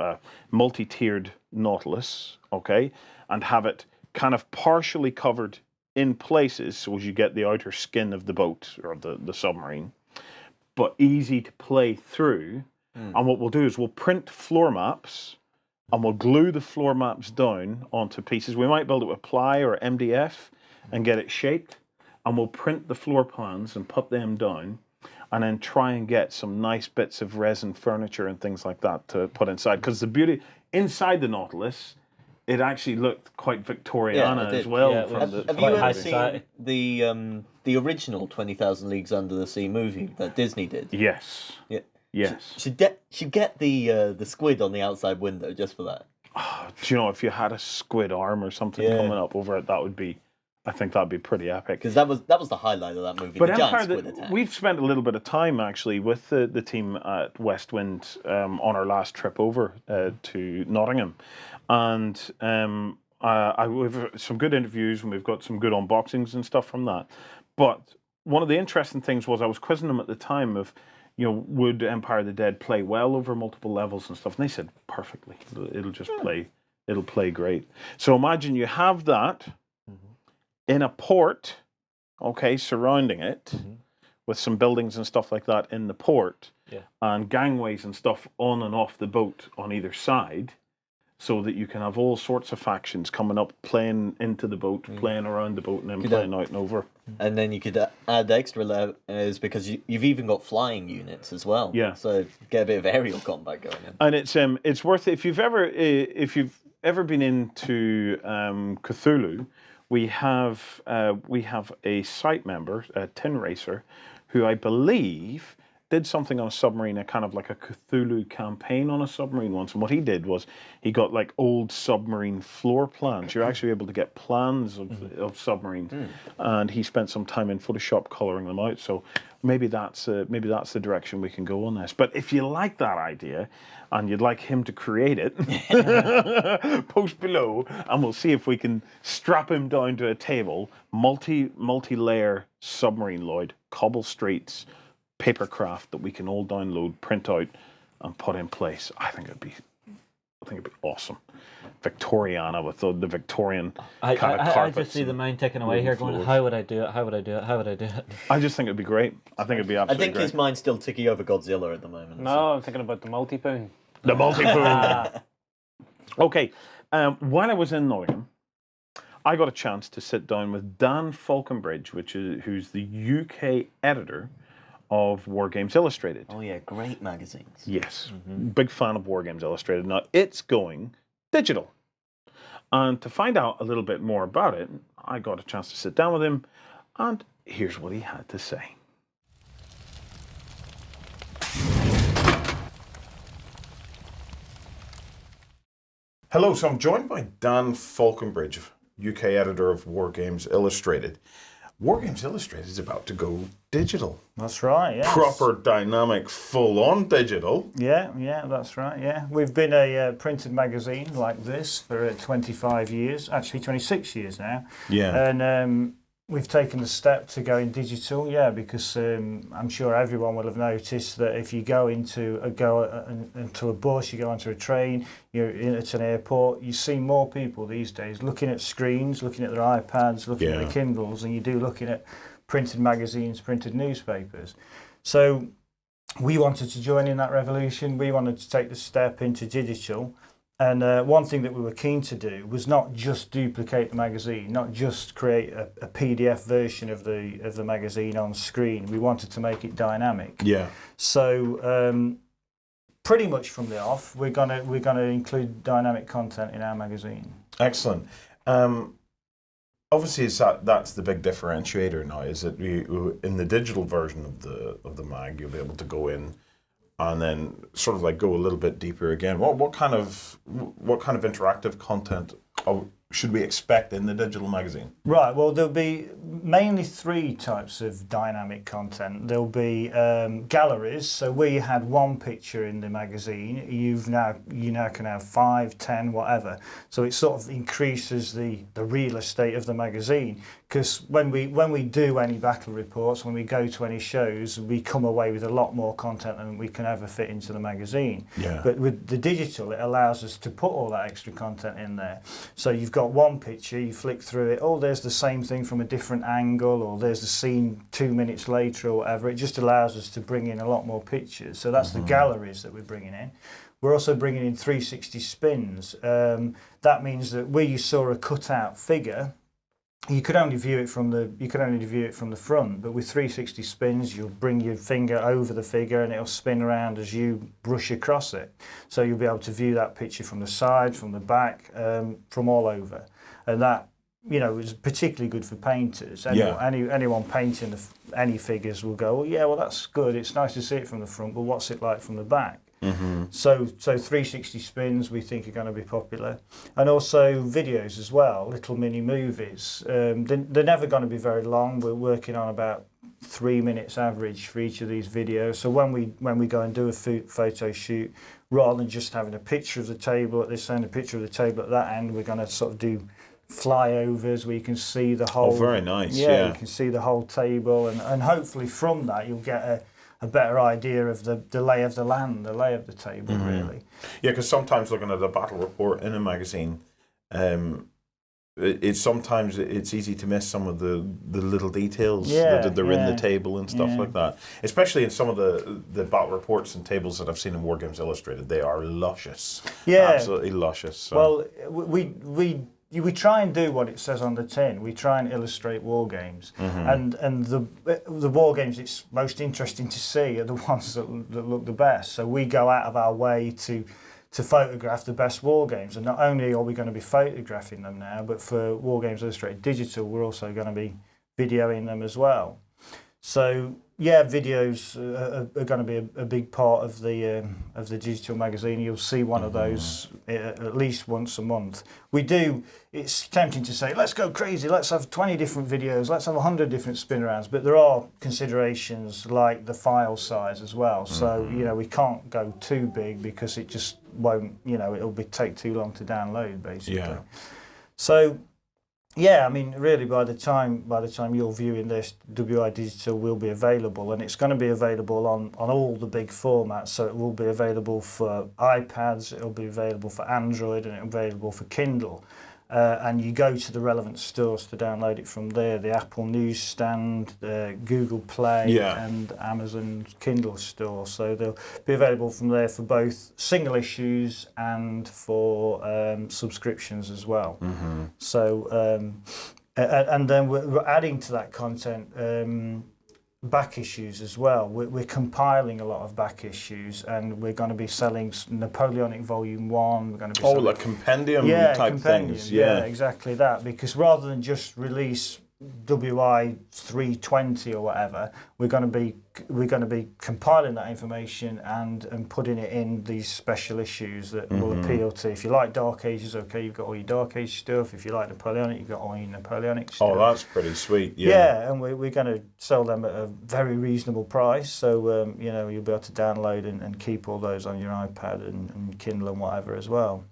multi-tiered Nautilus, okay, and have it kind of partially covered in places, so as you get the outer skin of the boat or the submarine, but easy to play through. And what we'll do is we'll print floor maps and we'll glue the floor maps down onto pieces. We might build it with ply or MDF and get it shaped, and we'll print the floor plans and put them down, and then try and get some nice bits of resin furniture and things like that to put inside. Because the beauty inside the Nautilus, it actually looked quite Victoriana it did. as well. Yeah, from have- the, Have Quite you high ever society. seen the original 20,000 Leagues Under the Sea movie that Disney did? Yes. Yeah. Yes. Should get the squid on the outside window just for that. Do you know, if you had a squid arm or something Yeah. coming up over it, that would be, I think that'd be pretty epic. Because that was the highlight of that movie. But the giant Empire, squid attack. we've spent a little bit of time actually with the team at West Wind on our last trip over to Nottingham, and we've some good interviews and we've got some good unboxings and stuff from that. But one of the interesting things was I was quizzing them at the time of, would Empire of the Dead play well over multiple levels and stuff, and they said perfectly. It'll just play. It'll play great. So imagine you have that in a port, okay, surrounding it, with some buildings and stuff like that in the port, and gangways and stuff on and off the boat on either side, so that you can have all sorts of factions coming up, playing into the boat, playing around the boat, and then playing out and over. And then you could add extra layers because you've even got flying units as well. Yeah. So get a bit of aerial combat going on. And it's worth it if you've ever been into Cthulhu. We have a site member, Tin Racer, who I believe did something on a submarine, a kind of like a Cthulhu campaign on a submarine once. And what he did was he got like old submarine floor plans. You're actually able to get plans of submarines, and he spent some time in Photoshop coloring them out. So maybe that's the direction we can go on this. But if you like that idea and you'd like him to create it, post below, and we'll see if we can strap him down to a table, multi-layer submarine Lloyd, cobble streets, papercraft that we can all download, print out, and put in place. I think it'd be awesome. Victoriana with the Victorian kind of carpets. I just see the mind ticking away here, going, how would I do it? How would I do it? How would I do it? I just think it'd be great. I think it'd be absolutely great. I think his mind's still ticking over Godzilla at the moment. No, I'm thinking about the multi-poon. The multi-poon. Okay, while I was in Nottingham, I got a chance to sit down with Dan Falconbridge, who's the UK editor of Wargames Illustrated. Oh yeah, great magazines. Yes, big fan of Wargames Illustrated. Now, it's going digital. And to find out a little bit more about it, I got a chance to sit down with him, and here's what he had to say. Hello, so I'm joined by Dan Falconbridge, UK editor of Wargames Illustrated. Wargames Illustrated is about to go digital. That's right, yes. Proper, dynamic, full-on digital. Yeah, that's right, yeah. We've been a printed magazine like this for 25 years, actually 26 years now. Yeah. And we've taken the step to go in digital, because I'm sure everyone will have noticed that if you go into a bus, you go onto a train, you're at an airport, you see more people these days looking at screens, looking at their iPads, looking at their Kindles, than you do looking at printed magazines, printed newspapers. So we wanted to join in that revolution. We wanted to take the step into digital. And one thing that we were keen to do was not just duplicate the magazine, not just create a PDF version of the magazine on screen. We wanted to make it dynamic. Yeah. So pretty much from the off, we're gonna include dynamic content in our magazine. Excellent. Obviously, that's the big differentiator now. Is that in the digital version of the mag, you'll be able to go in and then sort of like go a little bit deeper again. What kind of interactive content should we expect in the digital magazine? Right, well, there'll be mainly three types of dynamic content. There'll be galleries, so where you had one picture in the magazine, you now can have 5, 10, whatever. So it sort of increases the real estate of the magazine. Because when we do any battle reports, when we go to any shows, we come away with a lot more content than we can ever fit into the magazine. Yeah. But with the digital, it allows us to put all that extra content in there. So you've got one picture, you flick through it, there's the same thing from a different angle, or there's the scene 2 minutes later or whatever. It just allows us to bring in a lot more pictures. So that's the galleries that we're bringing in. We're also bringing in 360 spins. That means that where you saw a cut-out figure, you could only view it from the front, but with 360 spins, you'll bring your finger over the figure and it'll spin around as you brush across it. So you'll be able to view that picture from the side, from the back, from all over, and that is particularly good for painters. Anyone painting any figures will go, well, that's good. It's nice to see it from the front, but what's it like from the back? Mm-hmm. So 360 spins we think are going to be popular, and also videos as well, little mini movies. They're never going to be very long. We're working on about 3 minutes average for each of these videos. So when we go and do a photo shoot, rather than just having a picture of the table at this end, a picture of the table at that end, we're going to sort of do flyovers where you can see the whole. Oh, very nice. Yeah, you can see the whole table, and hopefully from that you'll get a better idea of the lay of the land, the lay of the table, really. Yeah, because sometimes looking at a battle report in a magazine, it's easy to miss some of the little details that are in the table and stuff like that. Especially in some of the battle reports and tables that I've seen in Wargames Illustrated, they are luscious. Yeah, absolutely luscious. So. Well, we try and do what it says on the tin. We try and illustrate war games, and the war games it's most interesting to see are the ones that look the best. So we go out of our way to photograph the best war games, and not only are we going to be photographing them now, but for Wargames Illustrated Digital, we're also going to be videoing them as well. So yeah, videos are going to be a big part of the digital magazine. You'll see one of those at least once a month. We do. It's tempting to say, let's go crazy. Let's have 20 different videos. Let's have 100 different spin arounds. But there are considerations like the file size as well. So we can't go too big because it just won't. It'll take too long to download basically. Yeah. So. Yeah, I mean, really, by the time you're viewing this, WI Digital will be available, and it's going to be available on all the big formats. So it will be available for iPads, it'll be available for Android, and it'll be available for Kindle. And you go to the relevant stores to download it from there, the Apple Newsstand, Google Play, and Amazon Kindle store. So they'll be available from there for both single issues and for subscriptions as well. So, and then we're adding to that content back issues as well. We're compiling a lot of back issues, and we're going to be selling Napoleonic Volume 1. We're going to be selling, like compendium type things. Yeah, exactly that. Because rather than just release WI 320 or whatever, we're going to be compiling that information and putting it in these special issues that will appeal to. If you like Dark Ages, okay, you've got all your Dark Age stuff. If you like Napoleonic, you've got all your Napoleonic stuff. Oh, that's pretty sweet. Yeah, and we're going to sell them at a very reasonable price. So you'll be able to download and keep all those on your iPad and Kindle and whatever as well.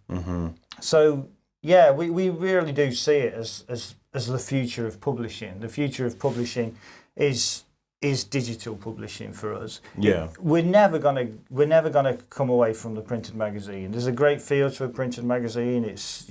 So yeah, we really do see it as the future of publishing. The future of publishing is digital publishing for us. Yeah. We're never gonna come away from the printed magazine. There's a great feel to a printed magazine. It's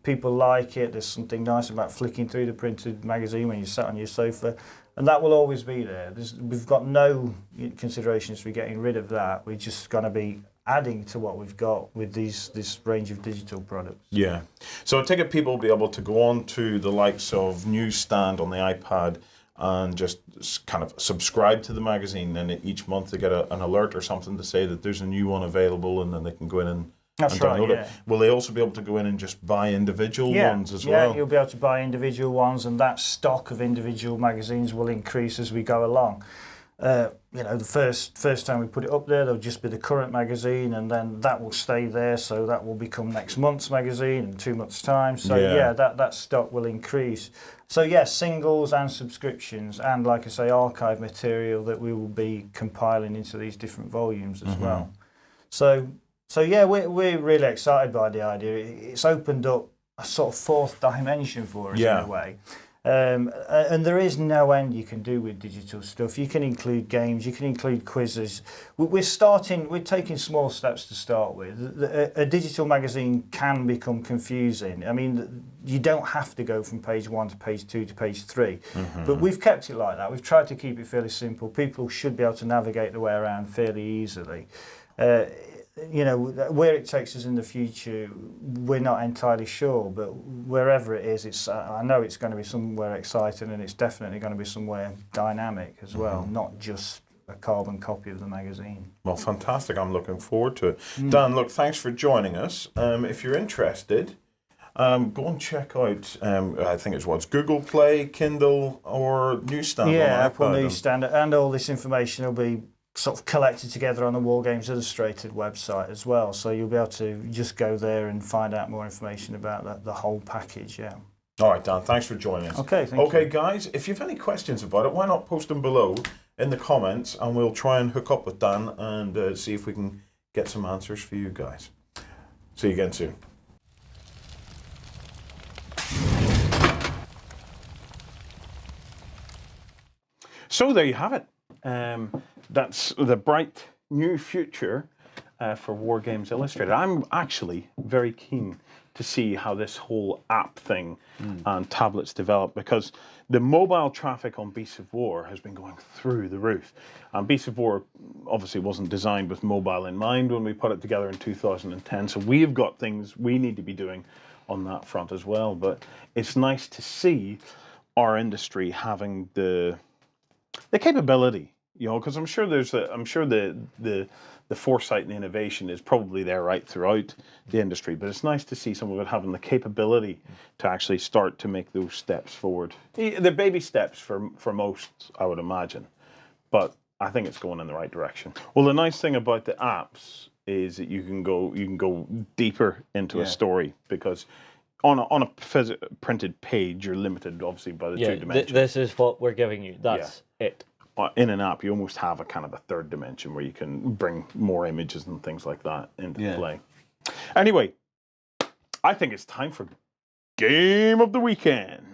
people like it. There's something nice about flicking through the printed magazine when you're sat on your sofa, and that will always be there. We've got no considerations for getting rid of that. We're just gonna be adding to what we've got with this range of digital products. Yeah. So I take it people will be able to go on to the likes of Newsstand on the iPad and just kind of subscribe to the magazine, and each month they get an alert or something to say that there's a new one available, and then they can go in and download it. Will they also be able to go in and just buy individual ones as well? Yeah, you'll be able to buy individual ones, and that stock of individual magazines will increase as we go along. The first time we put it up there, there'll just be the current magazine, and then that will stay there. So that will become next month's magazine in 2 months' time. So that stock will increase. So singles and subscriptions, and like I say, archive material that we will be compiling into these different volumes as well. So we're really excited by the idea. It's opened up a sort of fourth dimension for us in a way. And there is no end you can do with digital stuff. You can include games, you can include quizzes. We're taking small steps to start with. A digital magazine can become confusing. I mean, you don't have to go from page 1 to page 2 to page 3. But we've kept it like that. We've tried to keep it fairly simple. People should be able to navigate their way around fairly easily. Where it takes us in the future, we're not entirely sure, but wherever it is, I know it's going to be somewhere exciting, and it's definitely going to be somewhere dynamic as well, not just a carbon copy of the magazine. Well, fantastic. I'm looking forward to it. Dan, look, thanks for joining us. If you're interested, go and check out, I think it's Google Play, Kindle, or Newsstand. Yeah, Apple Newsstand, and all this information will be sort of collected together on the Wargames Illustrated website as well. So you'll be able to just go there and find out more information about the whole package, All right, Dan, thanks for joining us. Okay, thank you. Guys, if you have any questions about it, why not post them below in the comments, and we'll try and hook up with Dan and see if we can get some answers for you guys. See you again soon. So there you have it. That's the bright new future for Wargames Illustrated. I'm actually very keen to see how this whole app thing and tablets develop, because the mobile traffic on Beasts of War has been going through the roof. And Beasts of War obviously wasn't designed with mobile in mind when we put it together in 2010, so we've got things we need to be doing on that front as well. But it's nice to see our industry having the capability, because I'm sure the foresight and the innovation is probably there right throughout the industry, but it's nice to see some of it having the capability to actually start to make those steps forward. They're baby steps for most, I would imagine, but I think it's going in the right direction. Well, the nice thing about the apps is that you can go deeper into a story, because on a printed page you're limited obviously by the Yeah, 2 dimensions. this is what we're giving you. That's it. In an app, you almost have a kind of a 3rd dimension where you can bring more images and things like that into play. Anyway, I think it's time for Game of the Weekend.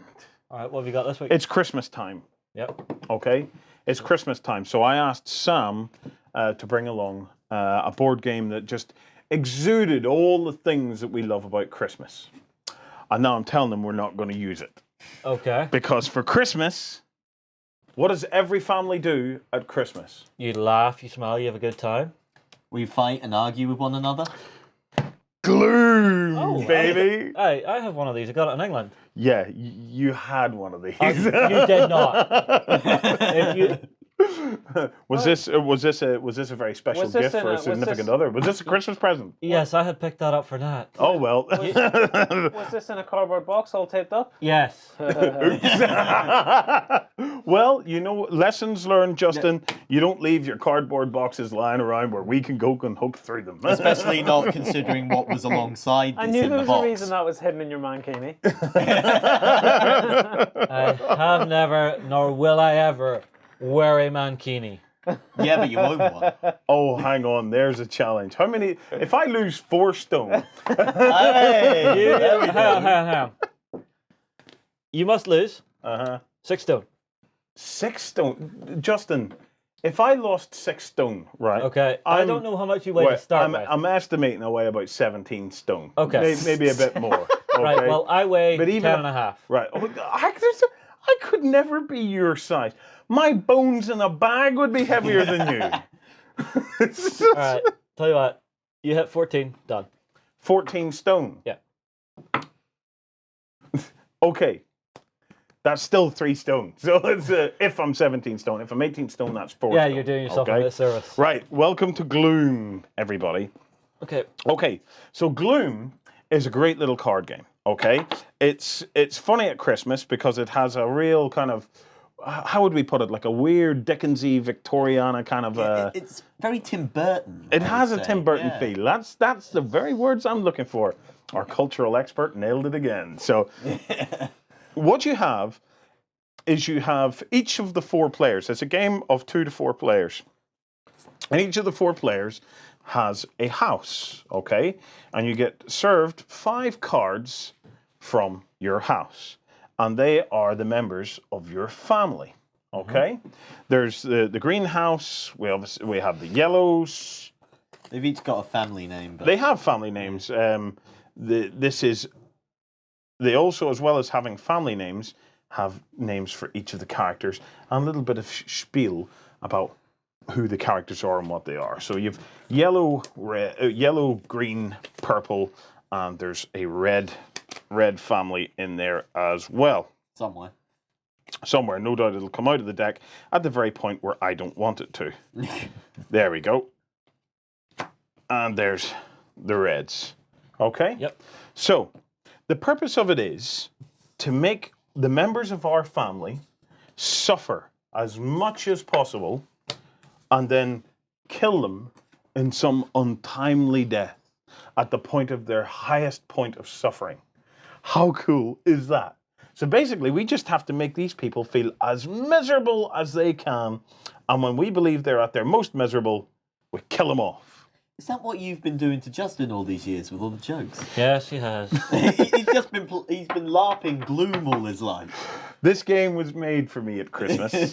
All right, what have you got this week? It's Christmas time. Yep. Okay, it's Christmas time, so I asked Sam to bring along a board game that just exuded all the things that we love about Christmas. And now I'm telling them we're not going to use it. Okay. Because for Christmas, what does every family do at Christmas? You laugh, you smile, you have a good time. We fight and argue with one another. Gloom, baby. I have one of these. I got it in England. Yeah, you had one of these. You did not. If you, Was this a very special Was this gift for a significant other? Was this a Christmas present? yes, I had picked that up for Nat. Oh well. Was this in a cardboard box all taped up? Yes. Well, you know, lessons learned, Justin. You don't leave your cardboard boxes lying around where we can go and hook through them. Especially not considering what was alongside I this knew in there the was box. a reason that was hidden in your mankini. I have never, nor will I ever, wear a mankini. Yeah, but you own one. Oh, hang on. There's a challenge. How many? If I lose 4 stone, Hey, there we go. Hang on. You must lose 6 stone. 6 stone, Justin. If I lost 6 stone, right? Okay. I don't know how much you weigh to start with. I'm estimating I weigh about 17 stone. Okay. Maybe a bit more. Okay? Right, well, I weigh But even- 10 and a half. Right. Oh, I could never be your size. My bones in a bag would be heavier than you. All right, tell you what. You hit 14, done. 14 stone. Yeah. Okay. That's still 3 stone. So it's if I'm 17 stone. If I'm 18 stone, that's 4 Yeah, stone. you're doing yourself okay? a disservice. Right. Welcome to Gloom, everybody. Okay. Okay. So Gloom is a great little card game. Okay. It's funny at Christmas because it has a real kind of, how would we put it, like a weird Dickensy Victoriana kind of It's very Tim Burton. it I has would a say. Tim Burton Yeah. feel. That's the very words I'm looking for. Our cultural expert nailed it again. So what you have is you have each of the 4 players. It's a game of 2 to 4 players. And each of the 4 players has a house, okay? And you get served 5 cards from your house. And they are the members of your family, okay? There's the greenhouse, we have the yellows. They've each got a family name. But They have family names. They also, as well as having family names, have names for each of the characters and a little bit of spiel about who the characters are and what they are. So you've yellow, green, purple, and there's a red family in there as well. Somewhere, no doubt it'll come out of the deck at the very point where I don't want it to. There we go. And there's the reds. Okay? Yep. So, the purpose of it is to make the members of our family suffer as much as possible and then kill them in some untimely death at the point of their highest point of suffering. How cool is that? So basically, we just have to make these people feel as miserable as they can, and when we believe they're at their most miserable, we kill them off. is that what you've been doing to Justin all these years with all the jokes? Yes, he has. He's been LARPing Gloom all his life. This game was made for me at Christmas.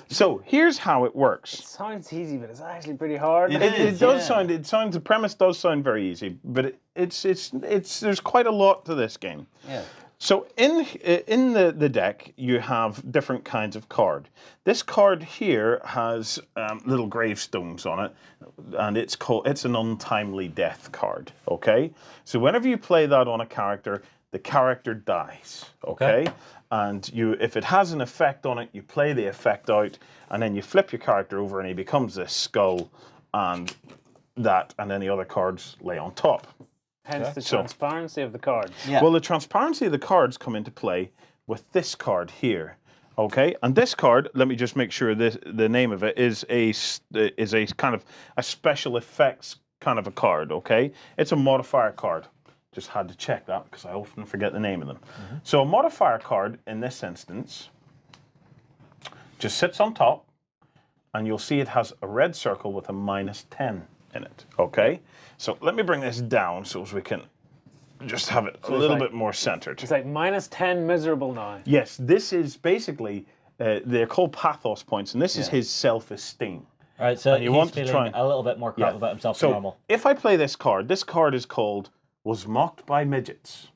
So here's how it works. Sounds easy, but it's actually pretty hard. It It is, does yeah. sound. The premise does sound very easy, but it's there's quite a lot to this game. Yeah. So in the deck you have different kinds of card. This card here has little gravestones on it, and it's an untimely death card. Okay, so whenever you play that on a character, the character dies. Okay, and if it has an effect on it, you play the effect out, and then you flip your character over, and he becomes this skull, and then the other cards lay on top. Hence the So- transparency of the cards. Yeah. Well, the transparency of the cards come into play with this card here. Okay, and this card, let me just make sure the name of it is a kind of a special effects kind of a card. Okay, it's a modifier card. Just had to check that because I often forget the name of them. So a modifier card in this instance just sits on top, and you'll see it has a red circle with a -10 in it. Okay, so let me bring this down so as we can just have it a little bit more centered. It's like -10 miserable now. Yes, this is basically, they're called pathos points, and this is his self-esteem. All right, so And you he's want to feeling try- a little bit more crap about himself So than normal. if I play this card is called Was Mocked by Midgets.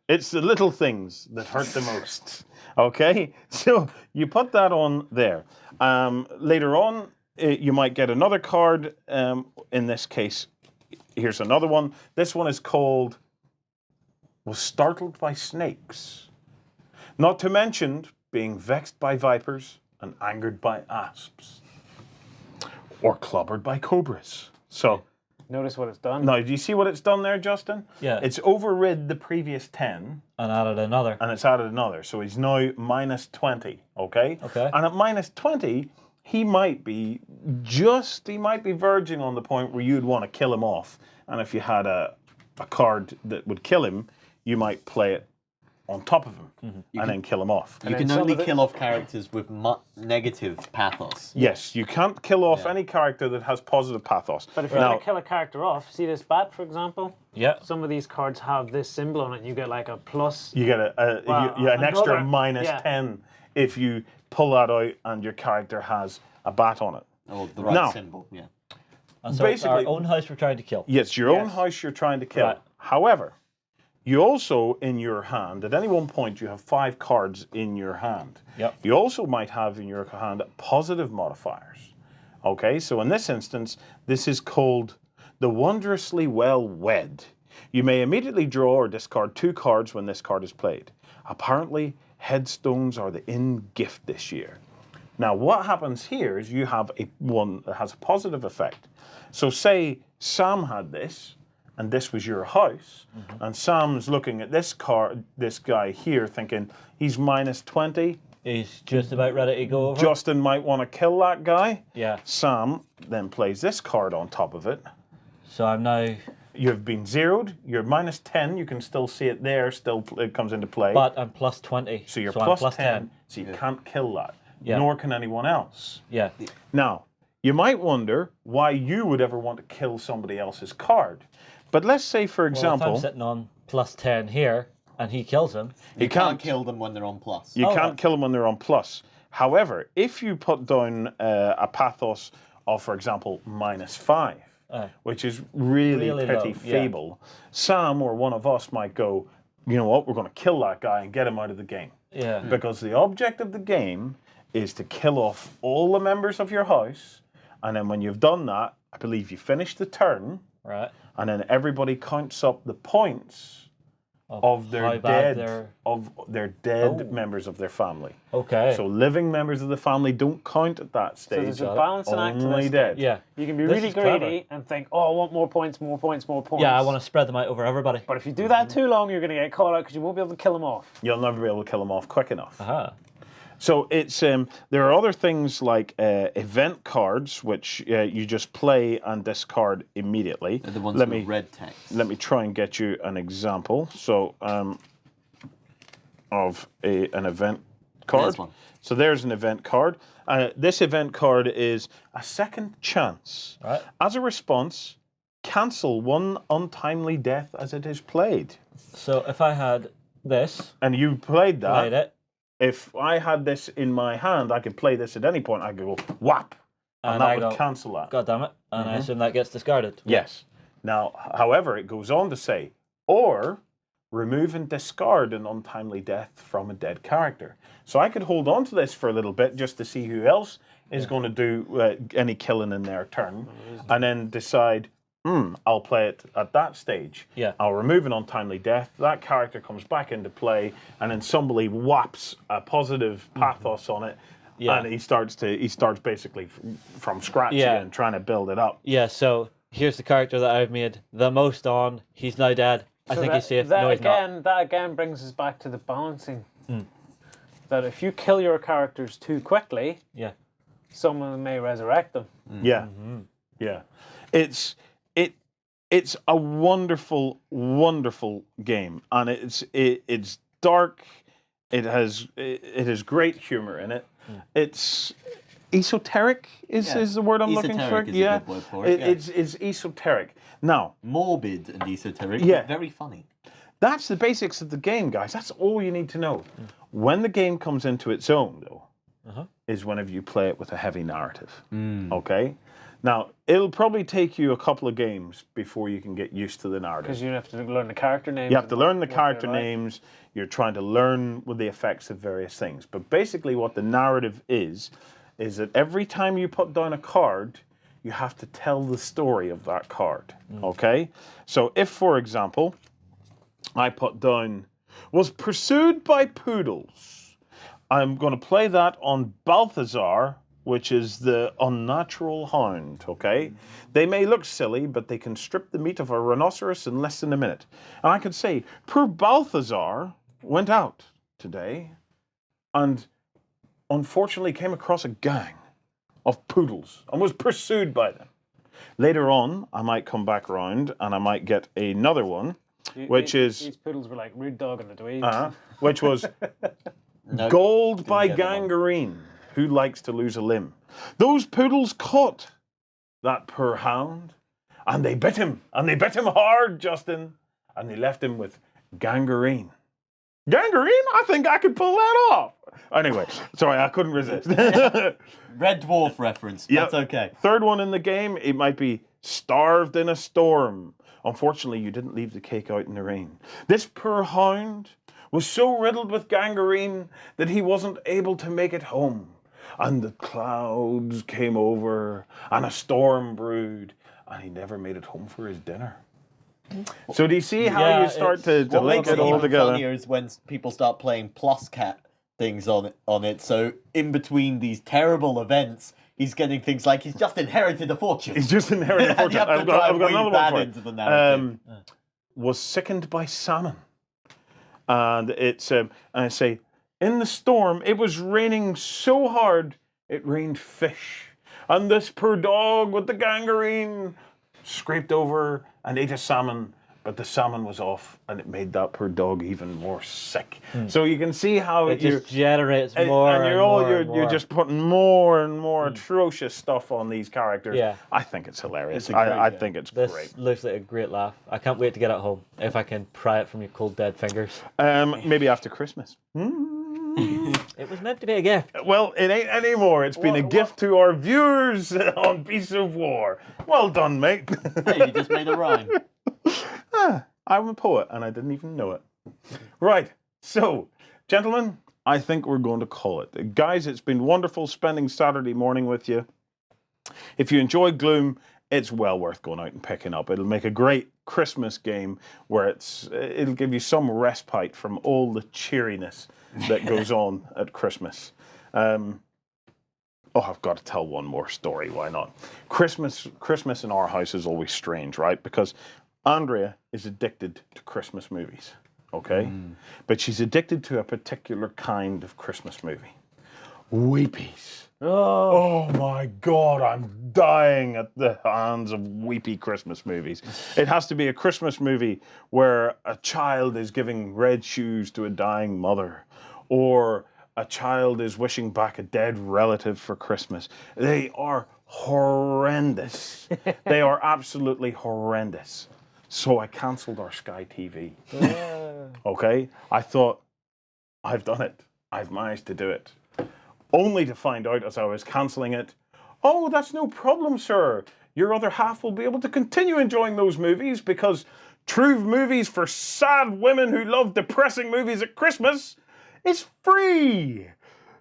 It's the little things that hurt the most. Okay, so you put that on there. Later on, you might get another card. In this case, here's another one. This one is called Was Startled by Snakes. Not to mention being vexed by vipers and angered by asps. Or clobbered by cobras. So, Notice what it's done. now do you see what it's done there, Justin? Yeah. It's overrid the previous 10 And added another. and it's added another. So he's now -20, okay? Okay. And at -20, he might be verging on the point where you'd want to kill him off. And if you had a card that would kill him, you might play it on top of him and then kill him off. You then can some only of it- kill off characters with negative pathos. Yes, you can't kill off any character that has positive pathos. But if you Now, want to kill a character off, see this bat, for example? Yeah. Some of these cards have this symbol on it, and you get like a plus. you get Wow, an extra another- -10 if you pull that out and your character has a bat on it. Or the right Now- symbol, yeah. And so it's our Basically- own house we're trying to kill. Yes, your own Yes. house you're trying to kill. Right. However, you also, in your hand, at any one point, you have 5 cards in your hand. Yep. You also might have in your hand positive modifiers. Okay, so in this instance, this is called the Wondrously Well Wed. You may immediately draw or discard 2 cards when this card is played. Apparently, headstones are the in gift this year. Now, what happens here is you have one that has a positive effect. So say Sam had this, and this was your house, and Sam's looking at this guy here thinking, he's -20, He's just about ready to go over. Justin might want to kill that guy. Yeah. Sam then plays this card on top of it. So I'm now, You've been zeroed, you're -10, you can still see it there, still it comes into play. but I'm +20. so you're I'm plus 10, so you can't kill that, Yeah. nor can anyone else. Yeah. Now, you might wonder why you would ever want to kill somebody else's card. But let's say, for Well, if example, I'm sitting on +10 here and he kills him, You can't- can't kill them when they're on plus. you Oh, can't right. kill them when they're on plus. However, if you put down a pathos of, for example, -5, which is really Really pretty low, yeah. feeble, Sam or one of us might go, you know what, we're going to kill that guy and get him out of the game. yeah. Because the object of the game is to kill off all the members of your house, and then when you've done that, I believe you finish the turn, Right. and then everybody counts up the points of how their bad dead members of their family. Okay. So living members of the family don't count at that So stage. there's a balancing act to Only this. dead. yeah. You can be This really is clever. greedy and think, oh, I want more points, more points, more points. Yeah, I want to spread them out over everybody. But if you do that too long, you're going to get caught out because you won't be able to kill them off. You'll never be able to kill them off quick enough. Aha. So it's there are other things like event cards, which you just play and discard immediately. They're the ones Let with me red text. let me try and get you an example. So of an event card. There's one. So there's an event card. This event card is a second chance. Right. As a response, cancel one untimely death as it is played. So if I had this, And you played that. played it, If I had this in my hand, I could play this at any point. I could go whap, and and that I would go, cancel that. God damn it, and I assume that gets discarded. Yes. Now, however, it goes on to say, or remove and discard an untimely death from a dead character. So I could hold on to this for a little bit just to see who else is going to do any killing in their turn, and then decide, I'll play it at that stage. Yeah. I'll remove an untimely death. That character comes back into play, and then somebody whaps a positive pathos on it, Yeah. and he starts basically from scratch Yeah. again, trying to build it up. Yeah, so here's the character that I've made the most on. He's now dead. I think he's safe. No, he's not. That again brings us back to the balancing. that if you kill your characters too quickly, Yeah. someone may resurrect them. Yeah, yeah. It's a wonderful, wonderful game, and it's dark. It has great humor in it. It's esoteric is the word I'm looking for. Esoteric is a good word for it, yeah. It's esoteric. Now, Morbid and esoteric, Yeah. but very funny. that's the basics of the game, guys. That's all you need to know. When the game comes into its own, though, is whenever you play it with a heavy narrative. Okay? Now, it'll probably take you a couple of games before you can get used to the narrative. Because you have to learn the character names. You have to and learn the what they're character like. names. You're trying to learn with the effects of various things. But basically what the narrative is that every time you put down a card, you have to tell the story of that card. Okay? So if, for example, I put down, was pursued by poodles, I'm going to play that on Balthazar, which is the unnatural hound, okay? They may look silly, but they can strip the meat of a rhinoceros in less than a minute. And I could say, poor Balthazar went out today and unfortunately came across a gang of poodles and was pursued by them. Later on, I might come back round and I might get another one, which is... These poodles were like Rude Dog and the Dweebs. which was No, Gold by get that one. Gangrene. Who likes to lose a limb? Those poodles caught that poor hound, and they bit him hard, Justin, and they left him with gangrene. Gangrene? I think I could pull that off. Anyway, sorry, I couldn't resist. Red Dwarf reference. Yeah. That's okay. Third one in the game, it might be starved in a storm. Unfortunately, you didn't leave the cake out in the rain. This poor hound was so riddled with gangrene that he wasn't able to make it home. And the clouds came over, and a storm brewed, and he never made it home for his dinner. So do you see how Yeah, you start to What link makes it it all even together? funnier is when people start playing plus cat things on it. So in between these terrible events, he's getting things like he's just inherited a fortune. He's just inherited a And you fortune. have to I've try got and weave another that one for into you. the narrative. Was sickened by salmon. And it's, and I say, in the storm, it was raining so hard, it rained fish. And this poor dog with the gangrene scraped over and ate a salmon, but the salmon was off, and it made that poor dog even more sick. So you can see how It just generates more and you're more. you're just putting more and more atrocious stuff on these characters. Yeah. I think it's hilarious. It's a great I game. think it's This great. looks like a great laugh. I can't wait to get it home if I can pry it from your cold dead fingers. Maybe after Christmas. It was meant to be a gift. Well, it ain't anymore. It's been a gift to our viewers on Beasts of War. Well done, mate. Hey, you just made a rhyme. I'm a poet and I didn't even know it. Right. So, gentlemen, I think we're going to call it. Guys, it's been wonderful spending Saturday morning with you. If you enjoyed Gloom, it's well worth going out and picking up. It'll make a great Christmas game where it'll give you some respite from all the cheeriness that goes on at Christmas. I've got to tell one more story. Why not? Christmas in our house is always strange, right? Because Andrea is addicted to Christmas movies, okay? But she's addicted to a particular kind of Christmas movie. Weepies. Oh my God, I'm dying at the hands of weepy Christmas movies. It has to be a Christmas movie where a child is giving red shoes to a dying mother, or a child is wishing back a dead relative for Christmas. They are horrendous. They are absolutely horrendous. So I cancelled our Sky TV. Okay? I thought, I've done it. I've managed to do it. Only to find out as I was cancelling it, oh, that's no problem, sir. Your other half will be able to continue enjoying those movies because true movies for sad women who love depressing movies at Christmas is free.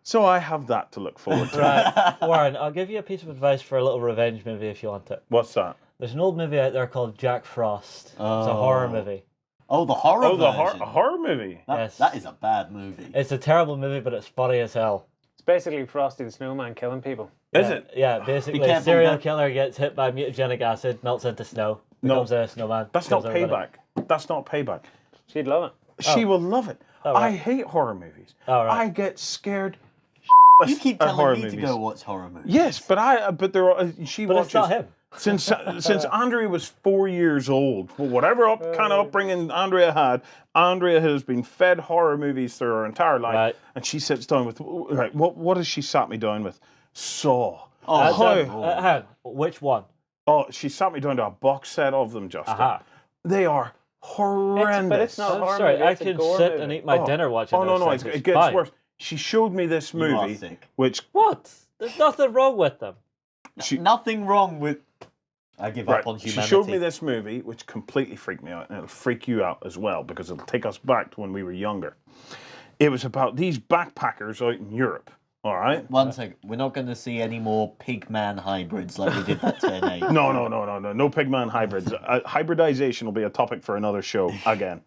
So I have that to look forward to. Right, Warren, I'll give you a piece of advice for a little revenge movie if you want it. What's that? There's an old movie out there called Jack Frost. It's a horror movie. Oh, the horror Oh, the version. horror movie. Yes. That is a bad movie. It's a terrible movie, but it's funny as hell. It's basically Frosty the Snowman killing people. Is Yeah, it? Yeah, basically, careful, serial Dad. killer gets hit by mutagenic acid, melts into snow, No. becomes a snowman. That's not kills everybody. payback. That's not payback. She'd love it. She will love it. Oh, I right. hate horror movies. Oh, right. I get scared. You keep at telling horror me to movies. go watch horror movies. Yes, but there are, she But watches. it's not him. Since Andrea was 4 years old, for whatever kind of upbringing Andrea had, Andrea has been fed horror movies through her entire life, Right. and she sits down with right. What has she sat me down with? Saw. Oh, How? Which one? Oh, she sat me down to a box set of them, Justin. Aha. They are horrendous. But it's not a I'm horror sorry, movie, I it's a can gore sit movie. and eat my dinner watching Oh no, those no, things. it It's gets fine. worse. She showed me this You are movie, sick. which What? There's nothing wrong with them. Nothing wrong with. I give up on she humanity. showed me this movie, which completely freaked me out, and it'll freak you out as well because it'll take us back to when we were younger. It was about these backpackers out in Europe. All right. One second. We're not going to see any more pig-man hybrids like we did that Turn 8. No pigman hybrids. Hybridization will be a topic for another show again.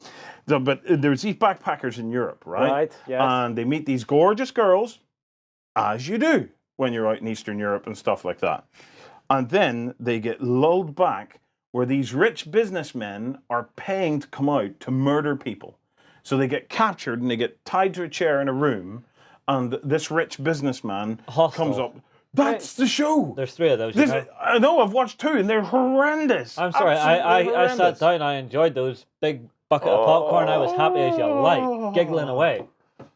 So, but there's these backpackers in Europe, right? Right, yes. And they meet these gorgeous girls, as you do when you're out in Eastern Europe and stuff like that. And then they get lulled back where these rich businessmen are paying to come out to murder people. So they get captured and they get tied to a chair in a room, and this rich businessman Hostel. comes up. That's the show. There's 3 of those. You know? I know, I've watched 2 and they're horrendous. I'm sorry, Absolutely I sat horrendous. down, I enjoyed those big bucket of popcorn, I was happy as you like, giggling away.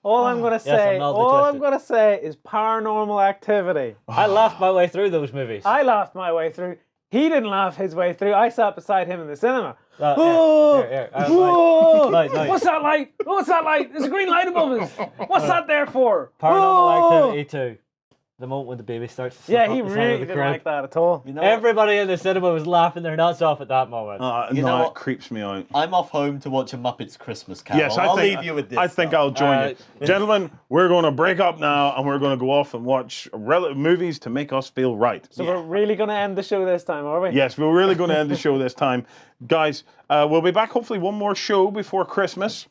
All I'm gonna I'm say, mildly all I'm twisted. gonna say is Paranormal Activity. I laughed my way through those movies. I laughed my way through. He didn't laugh his way through. I sat beside him in the cinema. Here. Light. What's that light? What's that light? There's a green light above us. What's that there for? Paranormal Activity 2. The moment when the baby starts to slip Yeah, up he the side really of the didn't crib. like that at all. You know, Everybody in the cinema was laughing their nuts off at that moment. You no, know it what? creeps me out. I'm off home to watch a Muppets Christmas Carol. Yes, I'll think, leave you with this. I think stuff. I'll join you. Gentlemen, we're going to break up now and we're going to go off and watch movies to make us feel right. So we're really gonna end the show this time, are we? Yes, we're really going to end the show this time. Guys, we'll be back hopefully one more show before Christmas.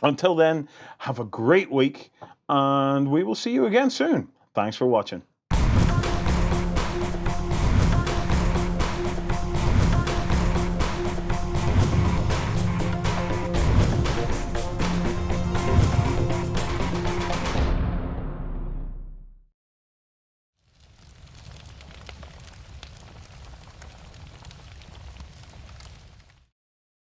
Until then, have a great week and we will see you again soon. Thanks for watching.